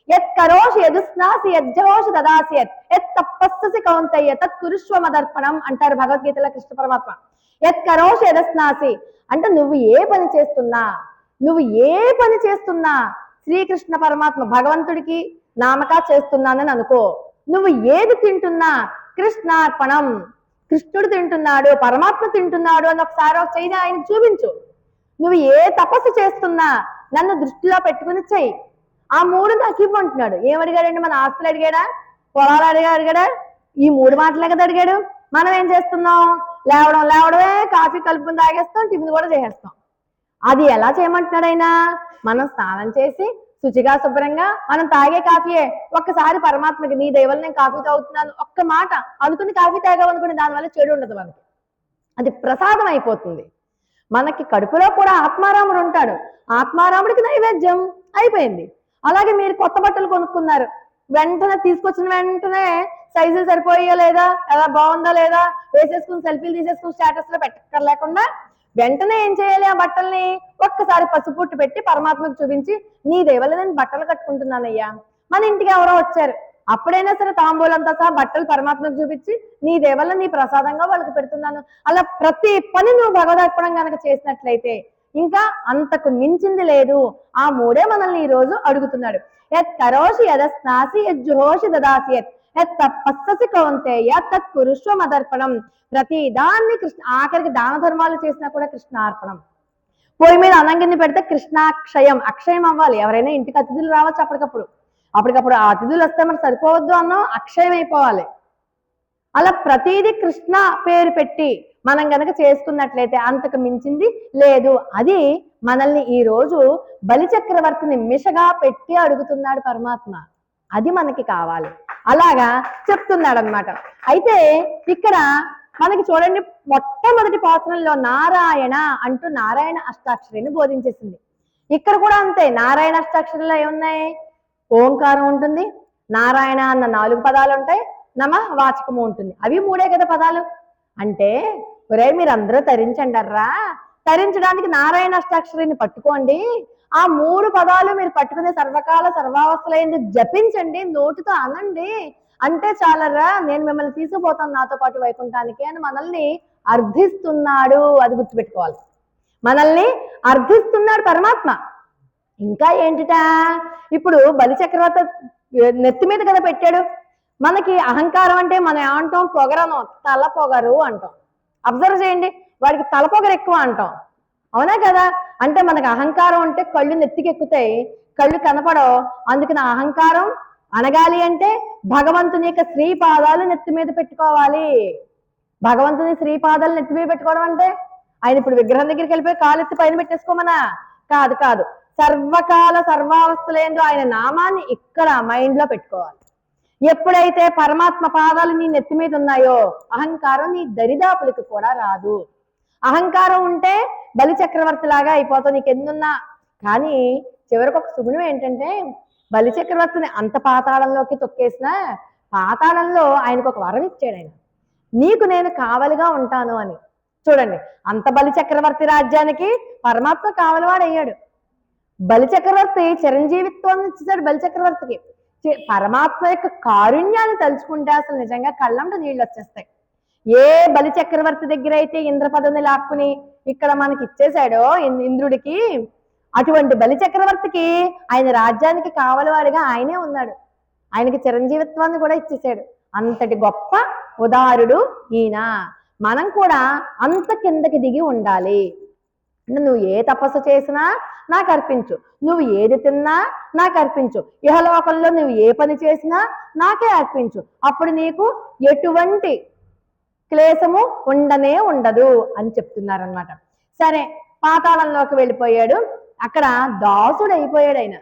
Speaker 1: యత్ కరోషి యదుస్నాసి యజ్జోషి దదాసి యత్ తపస్ససి కౌంతయ్య తత్ కురుష్వ మదర్పణం అంటారు భగవద్గీతలో కృష్ణ పరమాత్మ. యత్ కరోషి యదుస్నాసి అంటే నువ్వు ఏ పని చేస్తున్నా శ్రీకృష్ణ పరమాత్మ భగవంతుడికి నామకా చేస్తున్నానని అనుకో. నువ్వు ఏది తింటున్నా కృష్ణార్పణం, కృష్ణుడు తింటున్నాడు, పరమాత్మ తింటున్నాడు అని ఒకసారి ఒక చెయ్యి ఆయనకు చూపించు. నువ్వు ఏ తపస్సు చేస్తున్నా నన్ను దృష్టిలో పెట్టుకుని చెయ్యి. ఆ 3 నాకు ఇవ్వంటున్నాడు. ఏమడిగాడండి? మన ఆస్తులు అడిగాడా, పొలాలు అడిగాడా? ఈ 3 మాటలే కదా అడిగాడు. మనం ఏం చేస్తున్నాం? లేవడమే, కాఫీ కలుపుని తాగేస్తాం, టిఫిన్ కూడా చేసేస్తాం. అది ఎలా చేయమంటున్నాడు ఆయన? మనం స్నానం చేసి శుచిగా శుభ్రంగా మనం తాగే కాఫీయే ఒక్కసారి పరమాత్మకి నీ దయవల్ల నేను కాఫీ తాగుతున్నాను ఒక్క మాట అనుకుని కాఫీ తాగామనుకుని దానివల్ల చెడు ఉండదు, మనకి అది ప్రసాదం అయిపోతుంది. మనకి కడుపులో కూడా ఆత్మారాముడు ఉంటాడు, ఆత్మారాముడికి నైవేద్యం అయిపోయింది. అలాగే మీరు కొత్త బట్టలు కొనుక్కున్నారు, వెంటనే తీసుకొచ్చిన వెంటనే సైజులు సరిపోయా లేదా, ఎలా బాగుందా లేదా వేసేసుకుని సెల్ఫీలు తీసేసుకుని స్టేటస్ లో పెట్టక్కర్లేకుండా వెంటనే ఏం చేయాలి? ఆ బట్టల్ని ఒక్కసారి పసుపుట్టు పెట్టి పరమాత్మకు చూపించి నీ దేవల్ల నేను బట్టలు కట్టుకుంటున్నానయ్యా. మన ఇంటికి ఎవరో వచ్చారు, అప్పుడైనా సరే తాంబూలంతా సహా బట్టలు పరమాత్మకు చూపించి నీ దేవల్ల నీ ప్రసాదంగా వాళ్ళకి పెడుతున్నాను. అలా ప్రతి పని నువ్వు భగవదర్పణం కనుక చేసినట్లయితే ఇంకా అంతకు మించింది లేదు. ఆ మూడే మనల్ని ఈ రోజు అడుగుతున్నాడు. యత్ కరోషి యదస్నాసి యజ్జుహోషి దదాసి యత్ తపస్ససి కౌంతేయ తత్ కురుష్వ మదర్పణం. ప్రతి దాన్ని కృష్ణ, ఆఖరికి దాన ధర్మాలు చేసినా కూడా కృష్ణార్పణం. పొయ్యి మీద అన్నం కింద పెడితే కృష్ణాక్షయం, అక్షయం అవ్వాలి. ఎవరైనా ఇంటికి అతిథులు రావచ్చు, అప్పటికప్పుడు ఆ అతిథులు వస్తే మరి సరిపోవద్దు, అన్నం అక్షయం అయిపోవాలి. అలా ప్రతిదీ కృష్ణ పేరు పెట్టి మనం గనక చేసుకున్నట్లయితే అంతకు మించింది లేదు. అది మనల్ని ఈ రోజు బలిచక్రవర్తిని మిషగా పెట్టి అడుగుతున్నాడు పరమాత్మ. అది మనకి కావాలి. అలాగా చెప్తున్నాడు అనమాట. అయితే ఇక్కడ మనకి చూడండి, మొట్టమొదటి పాత్రలో నారాయణ అంటూ నారాయణ అష్టాక్షరిని బోధించేసింది. ఇక్కడ కూడా అంతే. నారాయణ అష్టాక్షరిలో ఏమున్నాయి? ఓంకారం ఉంటుంది, నారాయణ అన్న 4 పదాలు ఉంటాయి, నమ వాచకము ఉంటుంది. అవి 3 కదా పదాలు. అంటే ఒరే మీరందరూ తరించండర్రా, తరించడానికి నారాయణ అష్టాక్షరిని పట్టుకోండి. ఆ 3 పదాలు మీరు పట్టుకునే సర్వకాల సర్వావస్థలైంది జపించండి, నోటితో అనండి, అంటే చాలరా, నేను మిమ్మల్ని తీసుకుపోతాను నాతో పాటు వైకుంఠానికి అని మనల్ని అర్థిస్తున్నాడు. అది గుర్తుపెట్టుకోవాలి. మనల్ని అర్థిస్తున్నాడు పరమాత్మ. ఇంకా ఏంటిటా, ఇప్పుడు బలిచక్రవర్తి నెత్తి మీద కదా పెట్టాడు. మనకి అహంకారం అంటే మనం ఏమంటాం? పొగరను, తల పొగరు అంటాం. అబ్జర్వ్ చేయండి, వాడికి తల పొగరు ఎక్కువ అంటాం. అవునా కదా? అంటే మనకు అహంకారం అంటే కళ్ళు నెత్తికి ఎక్కుతాయి, కళ్ళు కనపడవు. అందుకని అహంకారం అనగాలి అంటే భగవంతుని యొక్క శ్రీపాదాలు నెత్తి మీద పెట్టుకోవాలి. భగవంతుని శ్రీపాదాలు నెత్తి మీద పెట్టుకోవడం అంటే ఆయన ఇప్పుడు విగ్రహం దగ్గరికి వెళ్ళిపోయి కాలు ఎత్తి పైన పెట్టేసుకోమనా? కాదు కాదు. సర్వకాల సర్వావస్థలందు ఆయన నామాన్ని ఇక్కడ మైండ్ లో పెట్టుకోవాలి. ఎప్పుడైతే పరమాత్మ పాదాలు నీ నెత్తి మీద ఉన్నాయో అహంకారం నీ దరిదాపులకు కూడా రాదు. అహంకారం ఉంటే బలి చక్రవర్తి లాగా అయిపోతావు నీకు ఎన్నున్నా. కానీ చివరికి ఒక సుగుణం ఏంటంటే, బలి చక్రవర్తిని అంత పాతాళంలోకి తొక్కేసినా పాతాళంలో ఆయనకు ఒక వరం ఇచ్చాడు. ఆయన నీకు నేను కావలిగా ఉంటాను అని. చూడండి, అంత బలి చక్రవర్తి రాజ్యానికి పరమాత్మ కావలివాడయ్యాడు. బలి చక్రవర్తి చిరంజీవిత్వాన్ని ఇచ్చేసాడు బలి చక్రవర్తికి. పరమాత్మ యొక్క కారుణ్యాన్ని తలుచుకుంటే అసలు నిజంగా కళ్ళంట నీళ్ళు వచ్చేస్తాయి. ఏ బలి చక్రవర్తి దగ్గర అయితే ఇంద్ర పదవిని లాక్కుని ఇక్కడ మనకి ఇచ్చేసాడో ఇంద్రుడికి, అటువంటి బలి చక్రవర్తికి ఆయన రాజ్యానికి కావలివాడిగా ఆయనే ఉన్నాడు. ఆయనకి చిరంజీవిత్వాన్ని కూడా ఇచ్చేసాడు. అంతటి గొప్ప ఉదారుడు ఈయన. మనం కూడా అంత కిందకి దిగి ఉండాలి. నువ్వు ఏ తపస్సు చేసినా నాకు అర్పించు, నువ్వు ఏది తిన్నా నాకు అర్పించు, ఇహలోకంలో నువ్వు ఏ పని చేసినా నాకే అర్పించు, అప్పుడు నీకు ఎటువంటి క్లేశము ఉండనే ఉండదు అని చెప్తున్నారనమాట. సరే, పాతాళంలోకి వెళ్ళిపోయాడు. అక్కడ దాసుడు అయిపోయాడు. ఆయన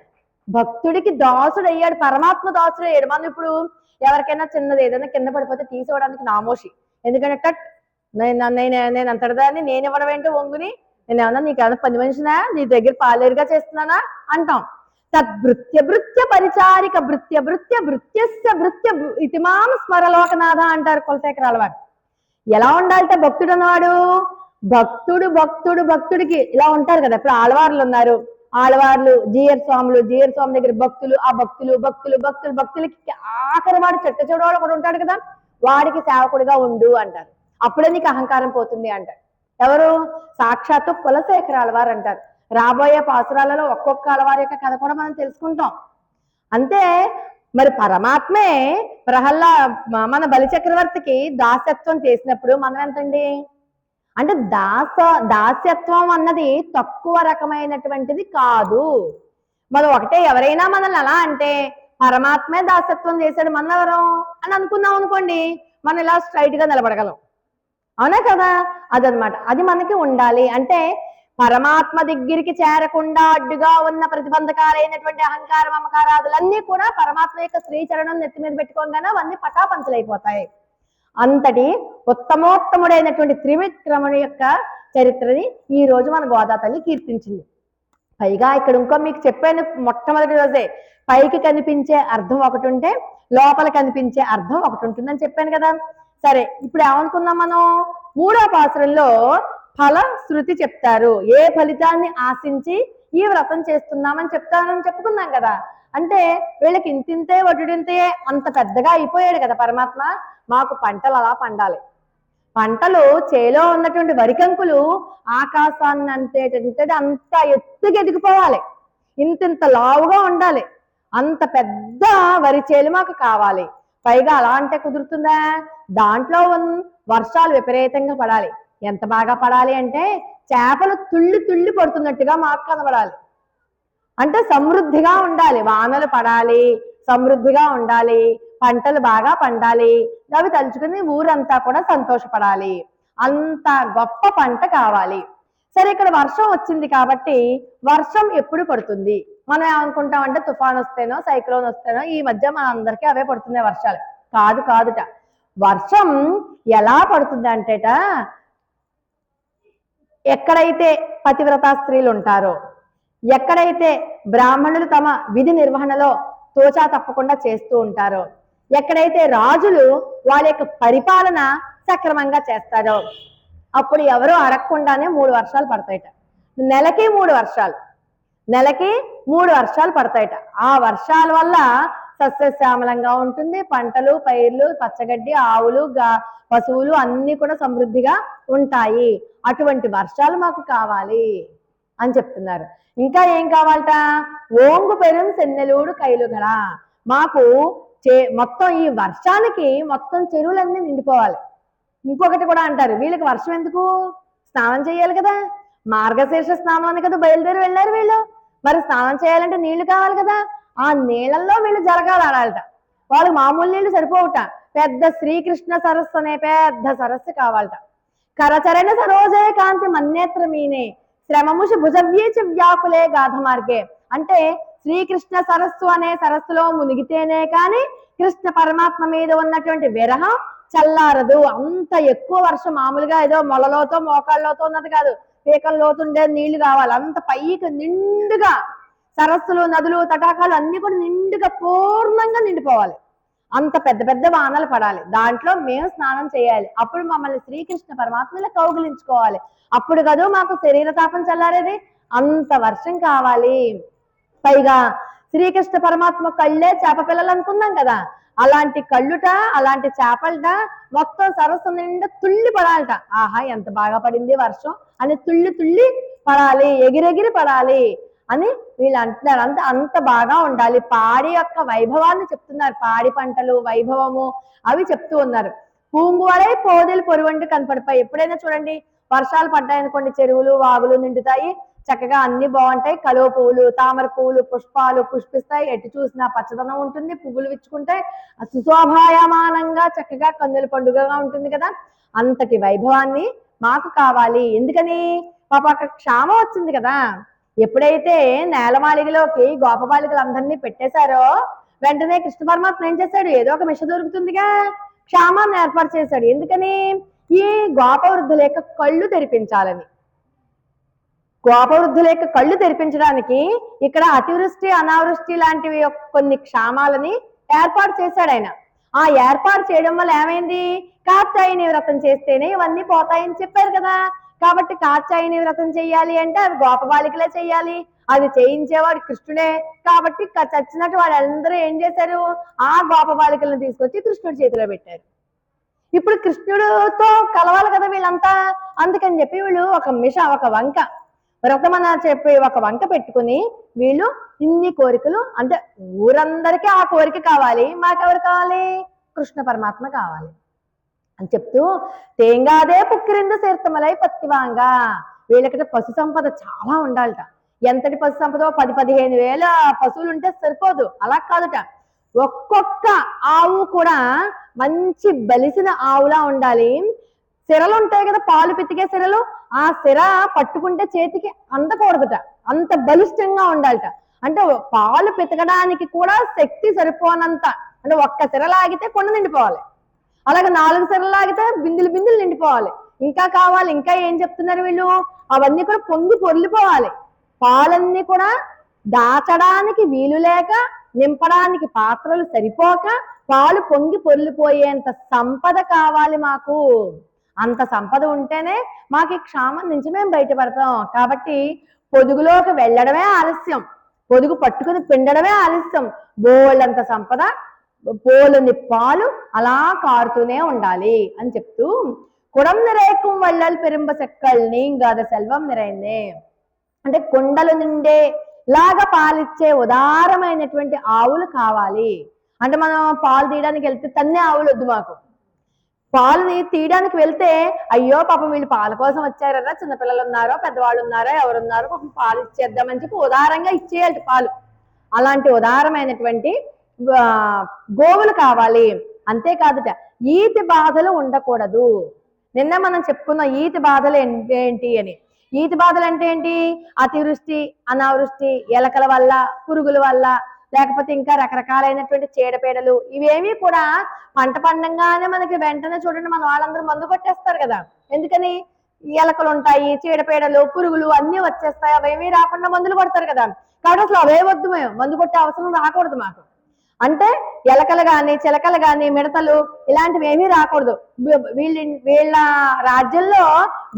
Speaker 1: భక్తుడికి దాసుడు అయ్యాడు, పరమాత్మ దాసుడు అయ్యాడు. మనం ఇప్పుడు ఎవరికైనా చిన్నది ఏదైనా కింద పడిపోతే తీసుకోవడానికి నామోషి. ఎందుకంటే టట్ నేను అంతటిదాన్ని నేను ఇవ్వడం ఏంటో వంగుని, నేను ఏమన్నా నీకేమన్నా పని మనిషినా, నీ దగ్గర పాలేరుగా చేస్తున్నానా అంటాం. తద్భృత్య భృత్య పరిచారిక భృత్య భృత్య భృత్యస్య భృత్య ఇతిమాం స్మరలోకనాథ అంటారు కులశేఖరాల వారు. ఎలా ఉండాలంటే భక్తుడు అన్నవాడు, భక్తుడికి ఇలా ఉంటారు కదా. ఇప్పుడు ఆళ్వార్లు ఉన్నారు, ఆళ్వార్లు జీయర్ స్వామి దగ్గర భక్తులు, ఆ భక్తులకి ఆఖరి వాడు చెట్ట చెడవాడు కూడా ఉంటాడు కదా, వాడికి సేవకుడిగా ఉండు అంటారు. అప్పుడే నీకు అహంకారం పోతుంది అంటారు. ఎవరు? సాక్షాత్తు కులశేఖరాల వారు అంటారు. రాబోయే పాసురాలలో ఒక్కొక్క అలవారి యొక్క కథ కూడా మనం తెలుసుకుంటాం. అంతే మరి పరమాత్మే మన బలి చక్రవర్తికి దాస్యత్వం చేసినప్పుడు మనం ఎంతండి అంటే దాస్యత్వం అన్నది తక్కువ రకమైనటువంటిది కాదు. మనం ఒకటే ఎవరైనా మనల్ని అలా అంటే పరమాత్మే దాస్యత్వం చేశాడు మనం ఎవరు అని అనుకున్నాం అనుకోండి, మనం ఇలా స్ట్రైట్ గా నిలబడగలం. అవునా కదా? అదనమాట. అది మనకి ఉండాలి. అంటే పరమాత్మ దగ్గరికి చేరకుండా అడ్డుగా ఉన్న ప్రతిబంధకాలైనటువంటి అహంకార మమకారాదులన్నీ కూడా పరమాత్మ యొక్క శ్రీచరణం నెత్తి మీద పెట్టుకోగానే అవన్నీ పటాపంచలైపోతాయి. అంతటి ఉత్తమోత్తముడైనటువంటి త్రివిక్రముని యొక్క చరిత్రని ఈ రోజు మన గోదా తల్లి కీర్తించింది. పైగా ఇక్కడ ఇంకో మీకు చెప్పాను మొట్టమొదటి రోజే, పైకి కనిపించే అర్థం ఒకటి ఉంటే లోపల కనిపించే అర్థం ఒకటి ఉంటుందని చెప్పాను కదా. సరే, ఇప్పుడు ఏమనుకున్నాం మనం? 3వ పాసురంలో ఫల శృతి చెప్తారు. ఏ ఫలితాన్ని ఆశించి ఈ వ్రతం చేస్తున్నామని చెప్తానని చెప్పుకున్నాం కదా. అంటే వీళ్ళకి ఇంతింతే వడ్డింతే అంత పెద్దగా అయిపోయాడు కదా పరమాత్మ. మాకు పంటలు అలా పండాలి, పంటలు చేలో ఉన్నటువంటి వరికంకులు ఆకాశాన్ని అంతేటంటే అంత ఎత్తుగా ఎదిగిపోవాలి, ఇంత లావుగా ఉండాలి, అంత పెద్ద వరి చేలు మాకు కావాలి. పైగా అలా అంటే కుదురుతుందా? దాంట్లో వర్షాలు విపరీతంగా పడాలి. ఎంత బాగా పడాలి అంటే చేపలు తుళ్ళి తుళ్ళి పడుతున్నట్టుగా మాకు కనబడాలి. అంటే సమృద్ధిగా ఉండాలి, వానలు పడాలి, సమృద్ధిగా ఉండాలి, పంటలు బాగా పండాలి, అవి తలుచుకుని ఊరంతా కూడా సంతోషపడాలి, అంత గొప్ప పంట కావాలి. సరే, ఇక్కడ వర్షం వచ్చింది కాబట్టి వర్షం ఎప్పుడు పడుతుంది? మనం ఏమనుకుంటామంటే తుఫాన్ వస్తేనో సైక్లోన్ వస్తేనో, ఈ మధ్య మన అందరికీ అవే పడుతున్నాయి వర్షాలు. కాదుట. వర్షం ఎలా పడుతుంది అంటేట, ఎక్కడైతే పతివ్రతా స్త్రీలు ఉంటారో, ఎక్కడైతే బ్రాహ్మణులు తమ విధి నిర్వహణలో తోచా తప్పకుండా చేస్తూ ఉంటారో, ఎక్కడైతే రాజులు వాళ్ళ యొక్క పరిపాలన సక్రమంగా చేస్తారో, అప్పుడు ఎవరు అడగకుండానే 3 వర్షాలు పడతాయట. నెలకి 3 వర్షాలు, నెలకి 3 వర్షాలు పడతాయట. ఆ వర్షాల వల్ల సస్యశ్యామలంగా ఉంటుంది, పంటలు, పైర్లు, పచ్చగడ్డి, ఆవులు, పశువులు అన్ని కూడా సమృద్ధిగా ఉంటాయి. అటువంటి వర్షాలు మాకు కావాలి అని చెప్తున్నారు. ఇంకా ఏం కావాలట? ఓంగు పెరుం సెన్నెలూడు కైలుగడ. మాకు మొత్తం ఈ వర్షానికి మొత్తం చెరువులన్నీ నిండిపోవాలి. ఇంకొకటి కూడా అంటారు, వీళ్ళకి వర్షం ఎందుకు? స్నానం చేయాలి కదా, మార్గశీర్ష స్నానం అని కదా బయలుదేరి వెళ్ళారు వీళ్ళు. మరి స్నానం చేయాలంటే నీళ్లు కావాలి కదా, ఆ నీళ్ళల్లో వీళ్ళు జరగాలి, ఆడాలట. వాళ్ళకి మామూలు నీళ్లు సరిపోవుట, పెద్ద శ్రీకృష్ణ సరస్సు అనే పెద్ద సరస్సు కావాలట. కరచరణ సరోజే కాంతి మన్నేత్ర మీనే శ్రమముషి భుజవ్యేచ వ్యాకులే గాధ మార్గే. అంటే శ్రీకృష్ణ సరస్సు అనే సరస్సులో మునిగితేనే కానీ కృష్ణ పరమాత్మ మీద ఉన్నటువంటి విరహం చల్లారదు. అంత ఎక్కువ వర్షం, మామూలుగా ఏదో మొలలోతో మోకాళ్ళలోతో ఉన్నది కాదు, పీకల లోతుండే నీళ్లు కావాలి. అంత పైకి నిండుగా సరస్సులు, నదులు, తటాకాలు అన్ని కూడా నిండుగా పూర్ణంగా నిండిపోవాలి. అంత పెద్ద పెద్ద వానలు పడాలి, దాంట్లో మేము స్నానం చేయాలి. అప్పుడు మమ్మల్ని శ్రీకృష్ణ పరమాత్మలో కౌగిలించుకోవాలి. అప్పుడు కదా మాకు శరీర తాపం చల్లారేది. అంత వర్షం కావాలి. పైగా శ్రీకృష్ణ పరమాత్మ కళ్ళే చేప పిల్లలు అనుకున్నాం కదా, అలాంటి కళ్ళుట, అలాంటి చేపలట మొత్తం సరస్సు నిండా తుళ్ళి పడాలట. ఆహా, ఎంత బాగా పడింది వర్షం అని తుళ్ళి తుళ్ళి పడాలి, ఎగిరెగిరి పడాలి అని వీళ్ళు అంటున్నారు. అంత బాగా ఉండాలి. పాడి యొక్క వైభవాన్ని చెప్తున్నారు, పాడి పంటలు వైభవము అవి చెప్తూ ఉన్నారు. పూంగువలై పోదెలు పొరువంటి కనపడిపోయి. ఎప్పుడైనా చూడండి, వర్షాలు పడ్డాయనుకోండి, చెరువులు, వాగులు నిండుతాయి, చక్కగా అన్ని బాగుంటాయి. కలువ పువ్వులు, తామర పువ్వులు, పుష్పాలు పుష్పిస్తాయి, ఎటు చూసినా పచ్చదనం ఉంటుంది, పువ్వులు విచ్చుకుంటాయి, సుశోభాయమానంగా చక్కగా కన్నుల పండుగగా ఉంటుంది కదా. అంతటి వైభవాన్ని మాకు కావాలి. ఎందుకని? పాప అక్కడ క్షామం వచ్చింది కదా. ఎప్పుడైతే నేలమాళిగలోకి గోపబాలికలందరినీ పెట్టేశారో, వెంటనే కృష్ణ పరమాత్మ ఏం చేశాడు? ఏదో ఒక మిష దొరుకుతుందిగా, క్షామాన్ని ఏర్పాటు చేశాడు. ఎందుకని? ఈ గోపవృద్ధుల యొక్క కళ్ళు తెరిపించాలని. గోపవృద్ధుల యొక్క కళ్ళు తెరిపించడానికి ఇక్కడ అతివృష్టి, అనావృష్టి లాంటివి కొన్ని క్షామాలని ఏర్పాటు చేశాడు ఆయన. ఆ ఏర్పాటు చేయడం వల్ల ఏమైంది? కాత్యాయని వ్రతం చేస్తేనే ఇవన్నీ పోతాయని చెప్పారు కదా. కాబట్టి కాత్యాయని వ్రతం చెయ్యాలి అంటే అవి గోపబాలికలే చెయ్యాలి, అది చేయించేవాడు కృష్ణుడే. కాబట్టి చచ్చినట్టు వాళ్ళందరూ ఏం చేశారు? ఆ గోపబాలికలను తీసుకొచ్చి కృష్ణుడి చేతిలో పెట్టారు. ఇప్పుడు కృష్ణుడితో కలవాలి కదా వీళ్ళంతా. అందుకని చెప్పి వీళ్ళు ఒక వంక వ్రతమన చెప్పి ఒక వంక పెట్టుకుని వీళ్ళు ఇన్ని కోరికలు, అంటే ఊరందరికీ ఆ కోరిక కావాలి, మాకెవరు కావాలి? కృష్ణ పరమాత్మ కావాలి అని చెప్తూ, తేంగాదే పుక్కిరిందు తీర్థమలై పత్తివాంగా. వీళ్ళకట పశు సంపద చాలా ఉండాలట. ఎంతటి పశు సంపద? 10-15 వేల పశువులు ఉంటే సరిపోదు, అలా కాదుట. ఒక్కొక్క ఆవు కూడా మంచి బలిసిన ఆవులా ఉండాలి. సిరలు ఉంటాయి కదా, పాలు పితికే సిరలు, ఆ సిర పట్టుకుంటే చేతికి అందకూడదుట, అంత బలిష్టంగా ఉండాలట. అంటే పాలు పితకడానికి కూడా శక్తి సరిపోనంత, అంటే ఒక్క సిర లాగితే కొండ నిండిపోవాలి, అలాగే 4 సిరలు లాగితే బిందులు బిందులు నిండిపోవాలి. ఇంకా కావాలి. ఇంకా ఏం చెప్తున్నారు వీళ్ళు? అవన్నీ కూడా పొంగి పొర్లిపోవాలి. పాలన్నీ కూడా దాచడానికి వీలు లేక, నింపడానికి పాత్రలు సరిపోక, పాలు పొంగి పొర్లిపోయేంత సంపద కావాలి మాకు. అంత సంపద ఉంటేనే మాకు ఈ క్షామం నుంచి మేము బయటపడతాం. కాబట్టి పొదుగులోకి వెళ్ళడమే ఆలస్యం, పొదుగు పట్టుకుని పిండడమే ఆలస్యం. బోళ్ళంత సంపద, బోలని పాలు అలా కారుతూనే ఉండాలి అని చెప్తూ, కుడం నిరైக்கும் వళ్ళల్ పెరింబ చెక్కల్ నీంగాద సెల్వం నిరైందే. అంటే కుండలు నిండే లాగా పాలిచ్చే ఉదారమైనటువంటి ఆవులు కావాలి. అంటే మనం పాలు తీయడానికి వెళ్తే తన్నే ఆవులు వద్దు మాకు. పాలుని తీయడానికి వెళ్తే అయ్యో పాపం వీళ్ళు పాల కోసం వచ్చారా, చిన్నపిల్లలు ఉన్నారో పెద్దవాళ్ళు ఉన్నారో ఎవరున్నారో పాపం పాలు ఇచ్చేద్దామని చెప్పి ఉదారంగా ఇచ్చేయాలి పాలు. అలాంటి ఉదారమైనటువంటి గోవులు కావాలి. అంతేకాదుట ఈతి బాధలు ఉండకూడదు. నిన్న మనం చెప్పుకున్నాం ఈతి బాధలు ఏంటి అని. ఈతి బాధలు అంటే ఏంటి? అతివృష్టి, అనావృష్టి, ఎలకల వల్ల, పురుగుల వల్ల, లేకపోతే ఇంకా రకరకాలైనటువంటి చీడపీడలు, ఇవేమీ కూడా పంట పండంగానే మనకి వెంటనే చూడండి మన వాళ్ళందరూ మందు కొట్టేస్తారు కదా. ఎందుకని? ఎలకలు ఉంటాయి, చీడపీడలు, పురుగులు అన్నీ వచ్చేస్తాయి. అవేమీ రాకుండా మందులు కొడతారు కదా. కాబట్టి అసలు అవే వద్దు, మేము మందు కొట్టే అవసరం రాకూడదు మాకు. అంటే ఎలకలు కానీ, చిలకలు కానీ, మిడతలు ఇలాంటివి ఏమీ రాకూడదు. వీళ్ళ రాజ్యంలో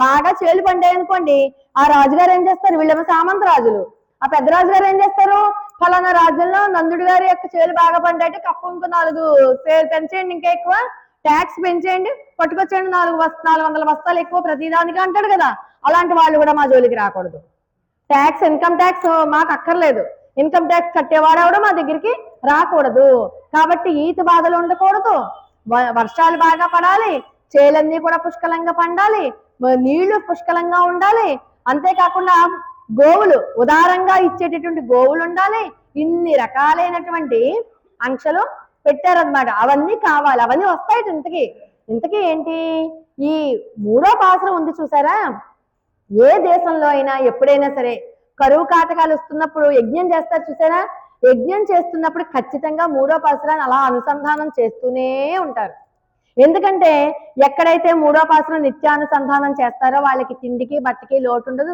Speaker 1: బాగా చేలు పండాయి అనుకోండి, ఆ రాజుగారు ఏం చేస్తారు? వీళ్ళేమో సామంత రాజులు. ఆ పెద్ద రాజుగారు ఏం చేస్తారు? ఫలానా రాజ్యంలో నందుడి గారి యొక్క చేలు బాగా పండాయంటే కప్ప ఇంకో 4 పెంచేయండి, ఇంకా ఎక్కువ ట్యాక్స్ పెంచేయండి, పట్టుకొచ్చేయండి 400 బస్తాలు ఎక్కువ ప్రతిదానికి అంటాడు కదా. అలాంటి వాళ్ళు కూడా మా జోలికి రాకూడదు. ట్యాక్స్, ఇన్కమ్ ట్యాక్స్ మాకు అక్కర్లేదు. ఇన్కమ్ ట్యాక్స్ కట్టేవాడు కూడా మా దగ్గరికి రాకూడదు. కాబట్టి ఈత బాధలు ఉండకూడదు. వర్షాలు బాగా పడాలి, చేలన్నీ కూడా పుష్కలంగా పండాలి, నీళ్లు పుష్కలంగా ఉండాలి. అంతేకాకుండా గోవులు ఉదారంగా ఇచ్చేటటువంటి గోవులు ఉండాలి. ఇన్ని రకాలైనటువంటి ఆంక్షలు పెట్టారనమాట. అవన్నీ కావాలి, అవన్నీ వస్తాయి. ఇంతకీ ఏంటి? ఈ 3వ పాసరం ఉంది చూసారా? ఏ దేశంలో అయినా ఎప్పుడైనా సరే కరువు కాటకాలు వస్తున్నప్పుడు యజ్ఞం చేస్తారు చూసారా? యజ్ఞం చేస్తున్నప్పుడు ఖచ్చితంగా 3వ పాసరాన్ని అలా అనుసంధానం చేస్తూనే ఉంటారు. ఎందుకంటే ఎక్కడైతే 3వ పాసరం నిత్యానుసంధానం చేస్తారో వాళ్ళకి తిండికి బట్టకి లోటు ఉండదు.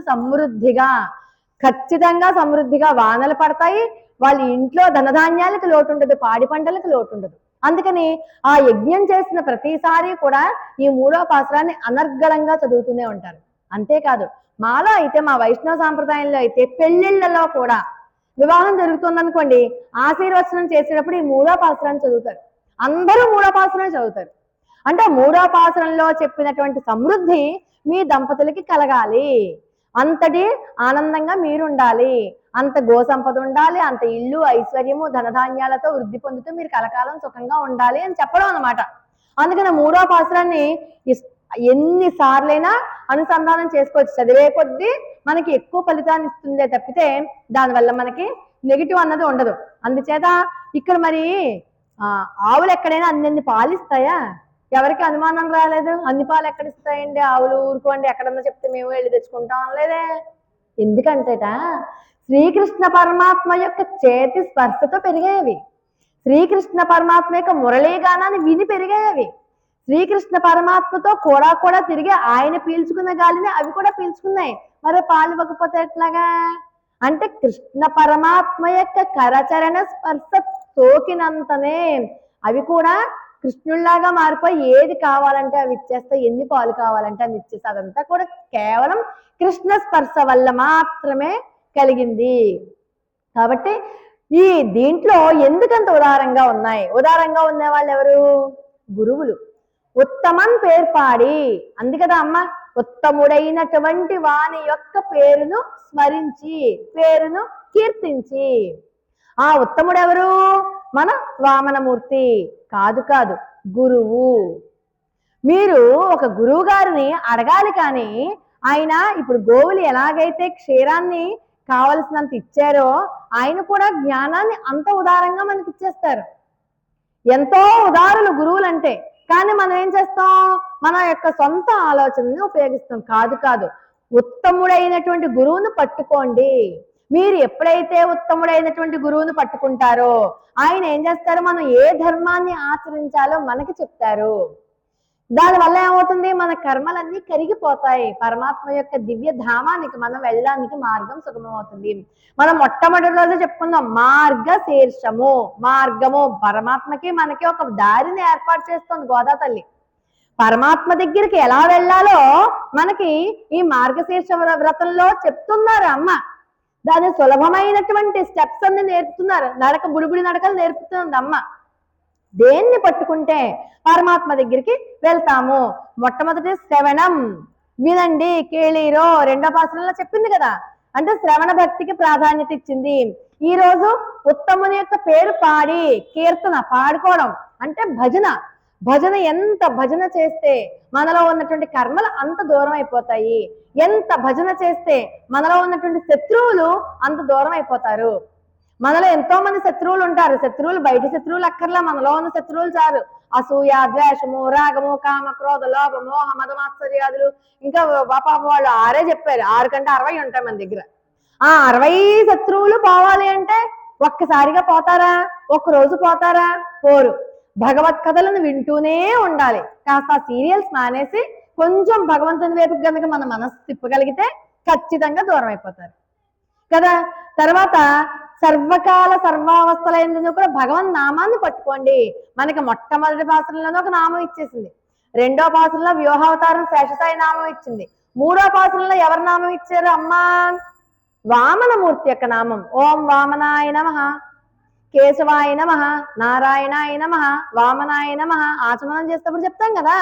Speaker 1: ఖచ్చితంగా సమృద్ధిగా వానలు పడతాయి. వాళ్ళ ఇంట్లో ధనధాన్యాలకు లోటు ఉండదు, పాడి పంటలకు లోటు ఉండదు. అందుకని ఆ యజ్ఞం చేసిన ప్రతిసారి కూడా ఈ 3వ పాసరాన్ని అనర్గళంగా చదువుతూనే ఉంటారు. అంతేకాదు మాలో అయితే, మా వైష్ణవ సాంప్రదాయంలో అయితే పెళ్లిళ్లలో కూడా వివాహం జరుగుతుందనుకోండి, ఆశీర్వచనం చేసేటప్పుడు ఈ 3వ పాసరాన్ని చదువుతారు. అందరూ 3వ పాసరాన్ని చదువుతారు. అంటే 3వ పాసరంలో చెప్పినటువంటి సమృద్ధి మీ దంపతులకి కలగాలి, అంతటి ఆనందంగా మీరుండాలి, అంత గోసంపద ఉండాలి, అంత ఇల్లు ఐశ్వర్యము ధనధాన్యాలతో వృద్ధి పొందుతూ మీరు కలకాలం సుఖంగా ఉండాలి అని చెప్పడం అన్నమాట. అందుకని 3వ పాసరాన్ని ఎన్నిసార్లైనా అనుసంధానం చేసుకోవచ్చు. చదివే కొద్దీ మనకి ఎక్కువ ఫలితాన్ని ఇస్తుందే తప్పితే దానివల్ల మనకి నెగిటివ్ అన్నది ఉండదు. అందుచేత ఇక్కడ మరి ఆవులు ఎక్కడైనా అన్ని పాలిస్తాయా? ఎవరికి అనుమానం రాలేదు. అన్ని పాలు ఎక్కడిస్తాయండి ఆవులు? ఊరుకోండి, ఎక్కడన్నా చెప్తే మేము వెళ్ళి తెచ్చుకుంటాం లేదే. ఎందుకంటేట శ్రీకృష్ణ పరమాత్మ యొక్క చేతి స్పర్శతో పెరిగాయవి. శ్రీకృష్ణ పరమాత్మ యొక్క మురళీగానాన్ని విని పెరిగాయవి. శ్రీకృష్ణ పరమాత్మతో కూడా తిరిగి ఆయన పీల్చుకున్న గాలిని అవి కూడా పీల్చుకున్నాయి. మరి పాలు ఇవ్వకపోతే ఎట్లాగా? అంటే కృష్ణ పరమాత్మ యొక్క కరచరణ స్పర్శ సోకినంతనే అవి కూడా కృష్ణుల్లాగా మారిపోయి ఏది కావాలంటే అవి ఇచ్చేస్తాయి, ఎన్ని పాలు కావాలంటే అవి ఇచ్చేస్తాయి. అదంతా కూడా కేవలం కృష్ణ స్పర్శ వల్ల మాత్రమే కలిగింది. కాబట్టి ఈ దీంట్లో ఎందుకంత ఉదారంగా ఉన్నాయి? ఉదారంగా ఉన్న వాళ్ళు ఎవరు? గురువులు. ఉత్తమన్ పేర్పాడి అంది కదా అమ్మ. ఉత్తముడైనటువంటి వాని యొక్క పేరును స్మరించి, పేరును కీర్తించి. ఆ ఉత్తముడు ఎవరు? మన వామనమూర్తి కాదు, గురువు. మీరు ఒక గురువు గారిని అడగాలి, కానీ ఆయన ఇప్పుడు గోవులు ఎలాగైతే క్షీరాన్ని కావలసినంత ఇచ్చారో ఆయన కూడా జ్ఞానాన్ని అంత ఉదారంగా మనకి ఇచ్చేస్తారు. ఎంతో ఉదారులు గురువులు అంటే. కానీ మనం ఏం చేస్తాం? మన యొక్క సొంత ఆలోచనని ఉపయోగిస్తాం. కాదు, ఉత్తముడైనటువంటి గురువును పట్టుకోండి. మీరు ఎప్పుడైతే ఉత్తముడైనటువంటి గురువును పట్టుకుంటారో ఆయన ఏం చేస్తారు? మనం ఏ ధర్మాన్ని ఆచరించాలో మనకి చెప్తారు. దానివల్ల ఏమవుతుంది? మన కర్మలన్నీ కరిగిపోతాయి. పరమాత్మ యొక్క దివ్య ధామానికి మనం వెళ్ళడానికి మార్గం సుగమమవుతుంది. మనం మొట్టమొదటి రోజు చెప్పుకుందాం మార్గశీర్షము. మార్గము పరమాత్మకి మనకి ఒక దారిని ఏర్పాటు చేస్తుంది గోదా తల్లి. పరమాత్మ దగ్గరికి ఎలా వెళ్ళాలో మనకి ఈ మార్గశీర్ష వ్రతంలో చెప్తున్నారు అమ్మ. దాని సులభమైనటువంటి స్టెప్స్ అన్ని నేర్పుతున్నారు. బుడిబుడి నడకలు నేర్పుతుంది అమ్మ. దేన్ని పట్టుకుంటే పరమాత్మ దగ్గరికి వెళ్తాము? మొట్టమొదటి శ్రవణం, వినండి, కేళీరో, రెండో పాసరంలో చెప్పింది కదా. అంటే శ్రవణ భక్తికి ప్రాధాన్యత ఇచ్చింది. ఈ రోజు ఉత్తముని యొక్క పేరు పాడి కీర్తన పాడుకోవడం అంటే భజన. భజన ఎంత భజన చేస్తే మనలో ఉన్నటువంటి కర్మలు అంత దూరం అయిపోతాయి. ఎంత భజన చేస్తే మనలో ఉన్నటువంటి శత్రువులు అంత దూరం అయిపోతారు. మనలో ఎంతో మంది శత్రువులు ఉంటారు. శత్రువులు బయట శత్రువులు అక్కర్లా, మనలో ఉన్న శత్రువులు చాలు. అసూయ, ద్వేషము, రాగము, కామ, క్రోధ, లోభ, మోహ, మదమాత్సర్యాదులు, ఇంకా పాపం వాళ్ళు 6 చెప్పారు. 6 కంటే 60 ఉంటాయి మన దగ్గర. ఆ 60 శత్రువులు పోవాలి అంటే ఒక్కసారిగా పోతారా? ఒక్క రోజు పోతారా? పోరు. భగవత్ కథలను వింటూనే ఉండాలి. కాస్త సీరియల్స్ మానేసి కొంచెం భగవంతుని వైపు కనుక మన మనసు తిప్పగలిగితే ఖచ్చితంగా దూరం అయిపోతారు కదా. తర్వాత సర్వకాల సర్వావస్థలైందని కూడా భగవన్ నామాన్ని పట్టుకోండి. మనకి మొట్టమొదటి పాసరంలోనే ఒక నామం ఇచ్చేసింది. రెండో పాసరంలో వ్యూహావతారం శేషసాయి నామం ఇచ్చింది. మూడో పాసరంలో ఎవరి నామం ఇచ్చారు? అమ్మా వామనమూర్తి యొక్క నామం. ఓం వామనాయ నమః, కేశవాయ నమః, నారాయణాయ నమః, వామనాయ నమః. ఆచమనం చేసేటప్పుడు చెప్తాం కదా,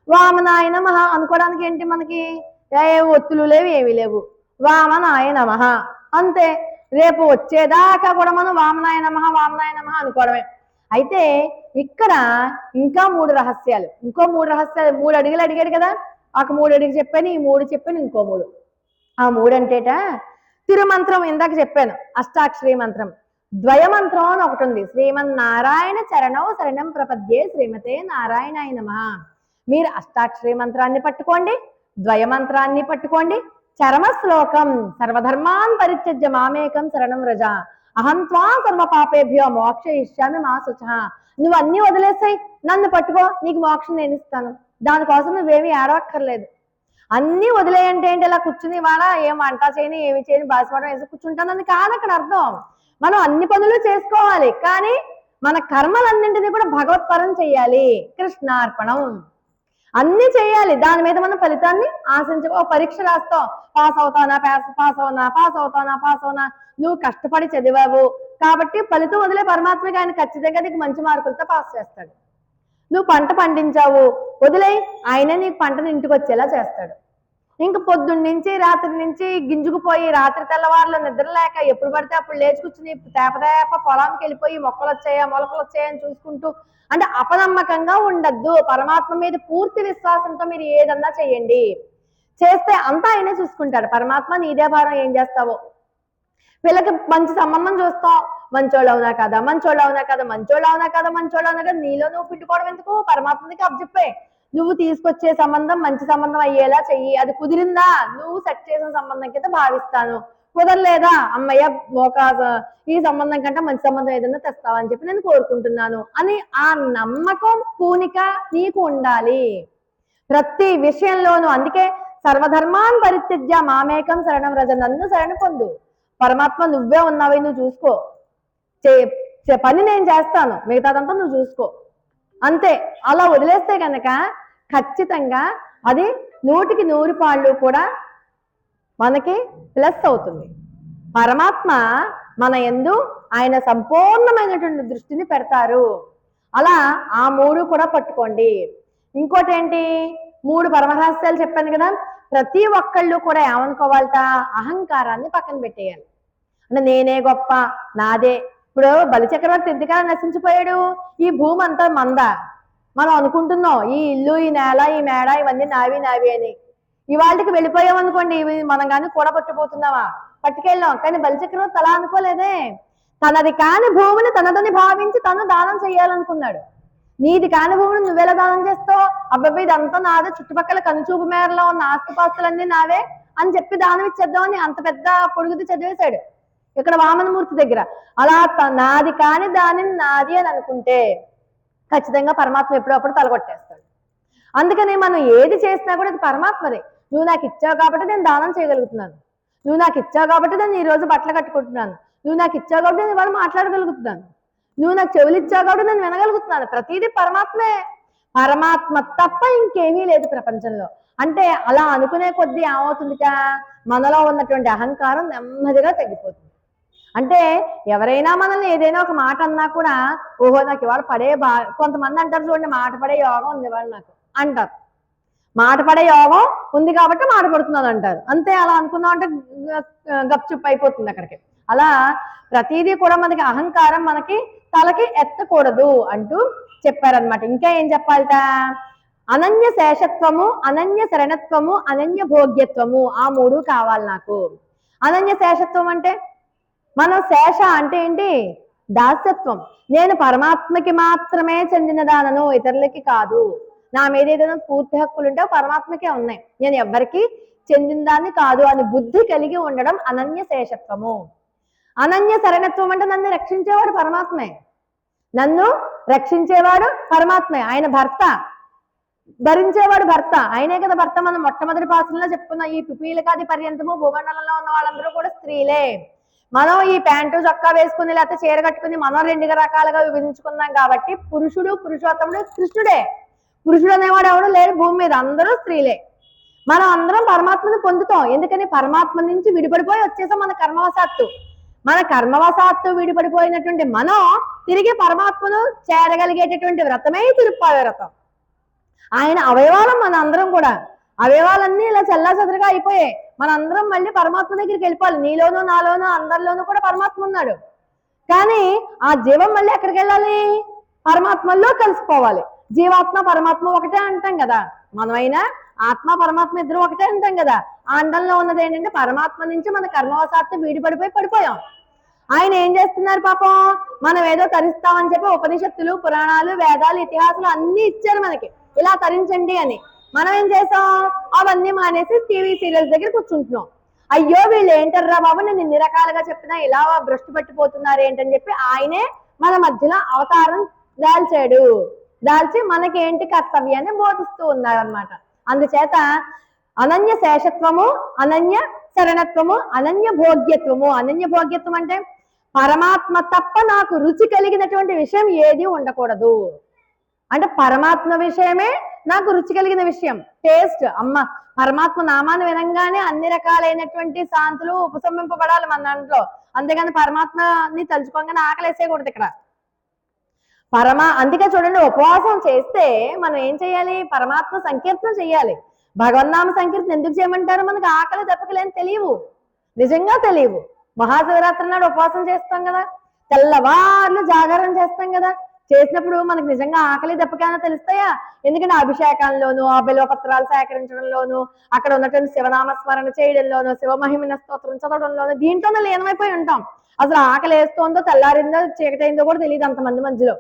Speaker 1: వామనాయ నమః అనుకోవడానికి ఏంటి, మనకి ఏ ఒత్తులు లేవు, ఏమీ లేవు. వామనాయ నమః అంతే. రేపు వచ్చేదాకా కూడా మనం వామనాయ నమః, వామనాయ నమః అనుకోవడమే. అయితే ఇక్కడ ఇంకా 3 రహస్యాలు, ఇంకో 3 రహస్యాలు. 3 అడుగులు అడిగాడు కదా, ఒక 3 అడుగు చెప్పాను, ఈ 3 చెప్పాను, ఇంకో 3. ఆ 3 అంటేట తిరుమంత్రం ఇందాక చెప్పాను, అష్టాక్షరీ మంత్రం. ద్వయమంత్రం అని ఒకటి ఉంది. శ్రీమన్నారాయణ చరణం శరణం ప్రపద్యే శ్రీమతే నారాయణాయ నమః. మీరు అష్టాక్షరీ మంత్రాన్ని పట్టుకోండి, ద్వయమంత్రాన్ని పట్టుకోండి. చరమ శ్లోకం సర్వధర్మాన్ పరిత్యజ్య మామేకం శరణం వ్రజ అహం త్వా సర్వ పాపేభ్యో మోక్షయిష్యామి మా శుచః. నువ్వు అన్ని వదిలేసాయి, నన్ను పట్టుకో, నీకు మోక్షం నేను ఇస్తాను. దానికోసం నువ్వేమీ ఏడవక్కర్లేదు. అన్ని వదిలేయంటే ఏంటి, ఇలా కూర్చుని వాళ్ళ ఏం వంట చేయని ఏమి చేయని బాసిపడం వేసి కూర్చుంటానని కాదు అక్కడ అర్థం. మనం అన్ని పనులు చేసుకోవాలి, కానీ మన కర్మలన్నింటినీ కూడా భగవత్పరం చెయ్యాలి. కృష్ణార్పణం అన్ని చేయాలి. దాని మీద మనం ఫలితాన్ని ఆశించ. పరీక్ష రాస్తావు, పాస్ అవుతానా, పాస్ అవుతానా. నువ్వు కష్టపడి చదివావు కాబట్టి ఫలితం వదిలే పరమాత్మకి ఆయన ఖచ్చితంగా నీకు మంచి మార్కులతో పాస్ చేస్తాడు. నువ్వు పంట పండించావు, వదిలే, ఆయనే నీకు పంటను ఇంటికి వచ్చేలా చేస్తాడు. ఇంక పొద్దున్న నుంచి రాత్రి నుంచి గింజుకుపోయి రాత్రి తెల్లవారులో నిద్ర లేక ఎప్పుడు పడితే అప్పుడు లేచి కూర్చుని తేప పొలానికి వెళ్ళిపోయి మొక్కలు వచ్చాయా మొలకలు వచ్చాయని చూసుకుంటూ, అంటే అపనమ్మకంగా ఉండద్దు. పరమాత్మ మీద పూర్తి విశ్వాసంతో మీరు ఏదన్నా చెయ్యండి. చేస్తే అంతా ఆయనే చూసుకుంటాడు. పరమాత్మ నీదే భారం, ఏం చేస్తావో. వీళ్ళకి మంచి సంబంధం చూస్తాం, మంచోళ్ళు అవునా కదా, నీలో నువ్వు పిండుకోవడం ఎందుకు? పరమాత్మకి అప్పచెప్పే. నువ్వు తీసుకొచ్చే సంబంధం మంచి సంబంధం అయ్యేలా చెయ్యి. అది కుదిరిందా, నువ్వు సెట్ చేసిన సంబంధం కింద భావిస్తాను. కుదరలేదా, అమ్మయ్య ఈ సంబంధం కంటే మంచి సంబంధం ఏదన్నా తెస్తావని చెప్పి నేను కోరుకుంటున్నాను అని ఆ నమ్మకం, పూనిక నీకు ఉండాలి ప్రతి విషయంలోనూ. అందుకే సర్వధర్మాన్ పరిత్యజ్య మామేకం శరణం వ్రజ. నన్ను శరణు పొందు. పరమాత్మ నువ్వే ఉన్నావే, నువ్వు చూసుకో. పని నేను చేస్తాను, మిగతాదంతా నువ్వు చూసుకో, అంతే. అలా వదిలేస్తే కనుక ఖచ్చితంగా అది 100కి 100 పాళ్ళు కూడా మనకి ప్లస్ అవుతుంది. పరమాత్మ మన యందు ఆయన సంపూర్ణమైనటువంటి దృష్టిని పెడతారు. అలా ఆ 3 కూడా పట్టుకోండి. ఇంకోటి ఏంటి, 3 పరమరహస్యాలు చెప్పాను కదా. ప్రతి ఒక్కళ్ళు కూడా ఏమనుకోవాలట, అహంకారాన్ని పక్కన పెట్టేయాలి. అంటే నేనే గొప్ప, నాదే. ఇప్పుడు బలిచక్రవర్తి ఎందుకలా నశించిపోయాడు? ఈ భూమి అంతా మందా, మనం అనుకుంటున్నాం ఈ ఇల్లు, ఈ నేల, ఈ మేడ ఇవన్నీ నావి అని. ఇవాళకి వెళ్ళిపోయాం అనుకోండి, ఇవి మనం కానీ కూడా పట్టుకుపోతున్నావా? పట్టుకెళ్ళాం. కానీ బలిచక్రవర్తి అలా అనుకోలేదే. తనది కాని భూమిని తనదని భావించి తను దానం చేయాలనుకున్నాడు. నీది కాని భూమిని నువ్వెలా దానం చేస్తావు? అబ్బాయి ఇదంతా నాదే, చుట్టుపక్కల కనుచూపు మేరలో ఉన్న ఆస్తిపాస్తులన్నీ నావే అని చెప్పి దానం ఇచ్చేద్దామని అంత పెద్ద పొడుగుది చదివేశాడు ఇక్కడ వామనమూర్తి దగ్గర. అలా నాది కాని దానిని నాది అని అనుకుంటే ఖచ్చితంగా పరమాత్మ ఎప్పుడప్పుడు తలగొట్టేస్తాడు. అందుకని మనం ఏది చేసినా కూడా ఇది పరమాత్మదే. నువ్వు నాకు ఇచ్చావు కాబట్టి నేను దానం చేయగలుగుతున్నాను, నువ్వు నాకు ఇచ్చావు కాబట్టి నేను ఈ రోజు బట్టలు కట్టుకుంటున్నాను, నువ్వు నాకు ఇచ్చావు కాబట్టి నేను ఇవాళ మాట్లాడగలుగుతున్నాను, నువ్వు నాకు చెవులు ఇచ్చావు కాబట్టి నేను వినగలుగుతున్నాను. ప్రతిదీ పరమాత్మే. పరమాత్మ తప్ప ఇంకేమీ లేదు ప్రపంచంలో. అంటే అలా అనుకునే కొద్దీ ఏమవుతుందిట, మనలో ఉన్నటువంటి అహంకారం నెమ్మదిగా తగ్గిపోతుంది. అంటే ఎవరైనా మనల్ని ఏదైనా ఒక మాట అన్నా కూడా ఓహో నాకు ఇవాళ కొంతమంది అంటారు చూడండి, మాట పడే యోగం ఉంది ఇవాళ నాకు అంటారు. మాట పడే యోగం ఉంది కాబట్టి మాట పడుతున్నాను అంటారు. అంతే, అలా అనుకున్నాం అంటే గప్చుప్ అయిపోతుంది అక్కడికి. అలా ప్రతిదీ కూడా మనకి అహంకారం మనకి తలకి ఎత్తకూడదు అంటూ చెప్పారనమాట. ఇంకా ఏం చెప్పాలట? అనన్య శేషత్వము, అనన్య శరణత్వము, అనన్య భోగ్యత్వము, ఆ మూడు కావాలి నాకు. అనన్య శేషత్వం అంటే మనం శేష అంటే ఏంటి? దాస్యత్వం. నేను పరమాత్మకి మాత్రమే చెందినదానను, ఇతరులకి కాదు. నా మీద ఏదైనా పూర్తి హక్కులు ఉంటే పరమాత్మకే ఉన్నాయి, నేను ఎవరికి చెందిన దాన్ని కాదు అని బుద్ధి కలిగి ఉండడం అనన్య శేషత్వము. అనన్య శరణత్వం అంటే నన్ను రక్షించేవాడు పరమాత్మే, నన్ను రక్షించేవాడు పరమాత్మే. ఆయన భర్త, భరించేవాడు భర్త, ఆయనే కదా భర్త. మనం మొట్టమొదటి పాసంలో చెప్పుకున్న ఈ పిపీలకాది పర్యంతము భూమండలంలో ఉన్న వాళ్ళందరూ కూడా స్త్రీలే. మనం ఈ ప్యాంటు చొక్కా వేసుకుని లేకపోతే చీర కట్టుకుని మనం రెండు రకాలుగా విభజించుకున్నాం కాబట్టి పురుషుడు పురుషోత్తముడు కృష్ణుడే. పురుషుడు అనేవాడు ఎవడు లేడు భూమి మీద, అందరూ స్త్రీలే. మనం అందరం పరమాత్మని పొందుతాం. ఎందుకని? పరమాత్మ నుంచి విడిపడిపోయి వచ్చేసాం మన కర్మవశాత్తు. మన కర్మవశాత్తు విడిపడిపోయినటువంటి మనం తిరిగి పరమాత్మను చేరగలిగేటటువంటి వ్రతమే తిరుప్పావే వ్రతం. ఆయన అవయవాలం మన అందరం కూడా, అవయవాలన్నీ ఇలా చల్లా చెదరగా అయిపోయాయి. మనందరం మళ్ళీ పరమాత్మ దగ్గరికి వెళ్ళిపోవాలి. నీలోనూ నాలోనూ అందరిలోనూ కూడా పరమాత్మ ఉన్నాడు. కానీ ఆ జీవం మళ్ళీ ఎక్కడికి వెళ్ళాలి? పరమాత్మలో కలిసిపోవాలి. జీవాత్మ పరమాత్మ ఒకటే అంటాం కదా, మనమైనా ఆత్మ పరమాత్మ ఇద్దరు ఒకటే అంటాం కదా. ఆ అండంలో ఉన్నది ఏంటంటే పరమాత్మ నుంచి మన కర్మవశాత్తు పడిపోయాం. ఆయన ఏం చేస్తున్నారు పాపం? మనం ఏదో తరిస్తామని చెప్పి ఉపనిషత్తులు, పురాణాలు, వేదాలు, ఇతిహాసాలు అన్ని ఇచ్చారు మనకి, ఇలా తరించండి అని. మనం ఏం చేసాం? అవన్నీ మానేసి టీవీ సీరియల్స్ దగ్గర కూర్చుంటున్నాం. అయ్యో వీళ్ళు ఏంటర్రా బాబు, నేను ఇన్ని రకాలుగా చెప్పినా ఇలా భ్రష్టు పట్టిపోతున్నారు ఏంటని చెప్పి ఆయనే మన మధ్యలో అవతారం దాల్చి మనకేంటి కర్తవ్యాన్ని బోధిస్తూ ఉన్నారనమాట. అందుచేత అనన్య శేషత్వము, అనన్య శరణత్వము, అనన్య భోగ్యత్వము. అనన్య భోగ్యత్వం అంటే పరమాత్మ తప్ప నాకు రుచి కలిగినటువంటి విషయం ఏది ఉండకూడదు. అంటే పరమాత్మ విషయమే నాకు రుచి కలిగిన విషయం, టేస్ట్. అమ్మ పరమాత్మ నామాన్ని వినంగానే అన్ని రకాలైనటువంటి శాంతులు ఉపశమింపబడాలి మన దాంట్లో. అంతేగాని పరమాత్మని తలుచుకోగానే ఆకలేసేయకూడదు ఇక్కడ. అందుకే చూడండి, ఉపవాసం చేస్తే మనం ఏం చేయాలి? పరమాత్మ సంకీర్తన చేయాలి. భగవన్నామ సంకీర్తన ఎందుకు చేయమంటారు? మనకు ఆకలి దెబ్బకలేని తెలియవు, నిజంగా తెలియవు. మహాశివరాత్రి నాడు ఉపవాసం చేస్తాం కదా, తెల్లవార్లు జాగారం చేస్తాం కదా. చేసినప్పుడు మనకు నిజంగా ఆకలి దెబ్బకైనా తెలుస్తాయా? ఎందుకంటే అభిషేకంలోను, ఆ బిల్వపత్రాలు సేకరించడంలోను, అక్కడ ఉన్నటువంటి శివనామస్మరణ చేయడంలోను, శివమహిమ స్తోత్రం చదవడంలోను, దీంట్లోనే లీనమైపోయి ఉంటాం. అసలు ఆకలి వేస్తోందో తెల్లారిందో చీకటైందో కూడా తెలియదు అంతమంది మధ్యలో.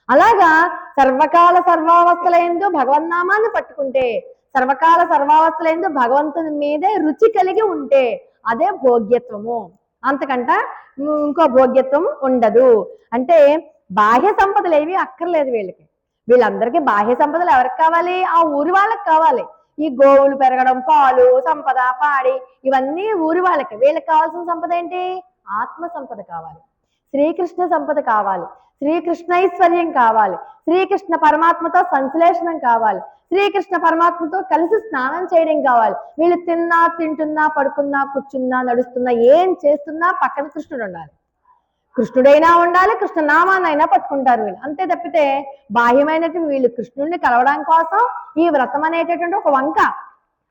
Speaker 1: అలాగా సర్వకాల సర్వావస్థలందు భగవన్నామాన్ని పట్టుకుంటే, సర్వకాల సర్వావస్థలందు భగవంతుని మీదే రుచి కలిగి ఉంటే అదే భోగ్యత్వము. అంతకంట ఇంకో భోగ్యత్వం ఉండదు. అంటే బాహ్య సంపదలు ఏవి అక్కర్లేదు వీళ్ళకి. వీళ్ళందరికీ బాహ్య సంపదలు ఎవరికి కావాలి? ఆ ఊరి వాళ్ళకి కావాలి. ఈ గోవులు పెరగడం, పాలు, సంపద, పాడి, ఇవన్నీ ఊరి వాళ్ళకి. వీళ్ళకి కావాల్సిన సంపద ఏంటి? ఆత్మ సంపద కావాలి, శ్రీకృష్ణ సంపద కావాలి, శ్రీకృష్ణైశ్వర్యం కావాలి, శ్రీకృష్ణ పరమాత్మతో సంశ్లేషణం కావాలి, శ్రీకృష్ణ పరమాత్మతో కలిసి స్నానం చేయడం కావాలి. వీళ్ళు తింటున్నా, పడుకున్నా, కూర్చున్నా, నడుస్తున్నా, ఏం చేస్తున్నా పక్కన కృష్ణుడు ఉండాలి. కృష్ణుడైనా ఉండాలి, కృష్ణ నామాన్నైనా పట్టుకుంటారు వీళ్ళు. అంతే తప్పితే బాహ్యమైనటువంటి వీళ్ళు కృష్ణుడిని కలవడం కోసం ఈ వ్రతం అనేటటువంటి ఒక వంక.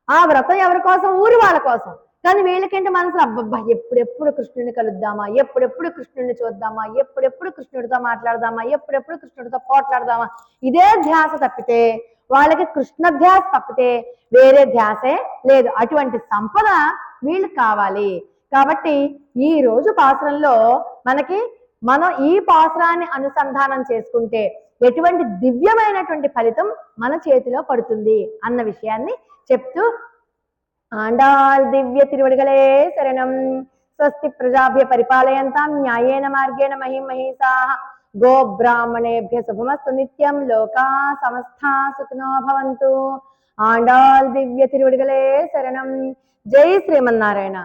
Speaker 1: ఆ వ్రతం ఎవరి కోసం? ఊరి వాళ్ళ కోసం. కానీ వీళ్ళకేంటి మనసులో, అబ్బబ్బా ఎప్పుడెప్పుడు కృష్ణుడిని కలుద్దామా, ఎప్పుడెప్పుడు కృష్ణుడిని చూద్దామా, ఎప్పుడెప్పుడు కృష్ణుడితో మాట్లాడదామా, ఎప్పుడెప్పుడు కృష్ణుడితో పోట్లాడదామా, ఇదే ధ్యాస తప్పితే, వాళ్ళకి కృష్ణ ధ్యాస తప్పితే వేరే ధ్యాసే లేదు. అటువంటి సంపద వీళ్ళకి కావాలి. కాబట్టి ఈ రోజు పాసురంలో మనం ఈ పాసురాన్ని అనుసంధానం చేసుకుంటే ఎటువంటి దివ్యమైనటువంటి ఫలితం మన చేతిలో పడుతుంది అన్న విషయాన్ని చెప్తూ, ఆండాళ్ దివ్య తిరువడిగలే శరణం. స్వస్తి ప్రజాభ్య పరిపాలయంతాం న్యాయేన మార్గేణ మహిమహీసాః. గో బ్రాహ్మణేభ్య శుభమస్తు నిత్యం. లోకా సమస్తా సుఖినో భవంతు. ఆండాళ్ దివ్య తిరువడిగలే శరణం. జై శ్రీమన్నారాయణ.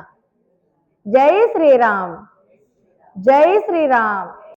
Speaker 1: జై శ్రీరామ్. జై శ్రీరామ్.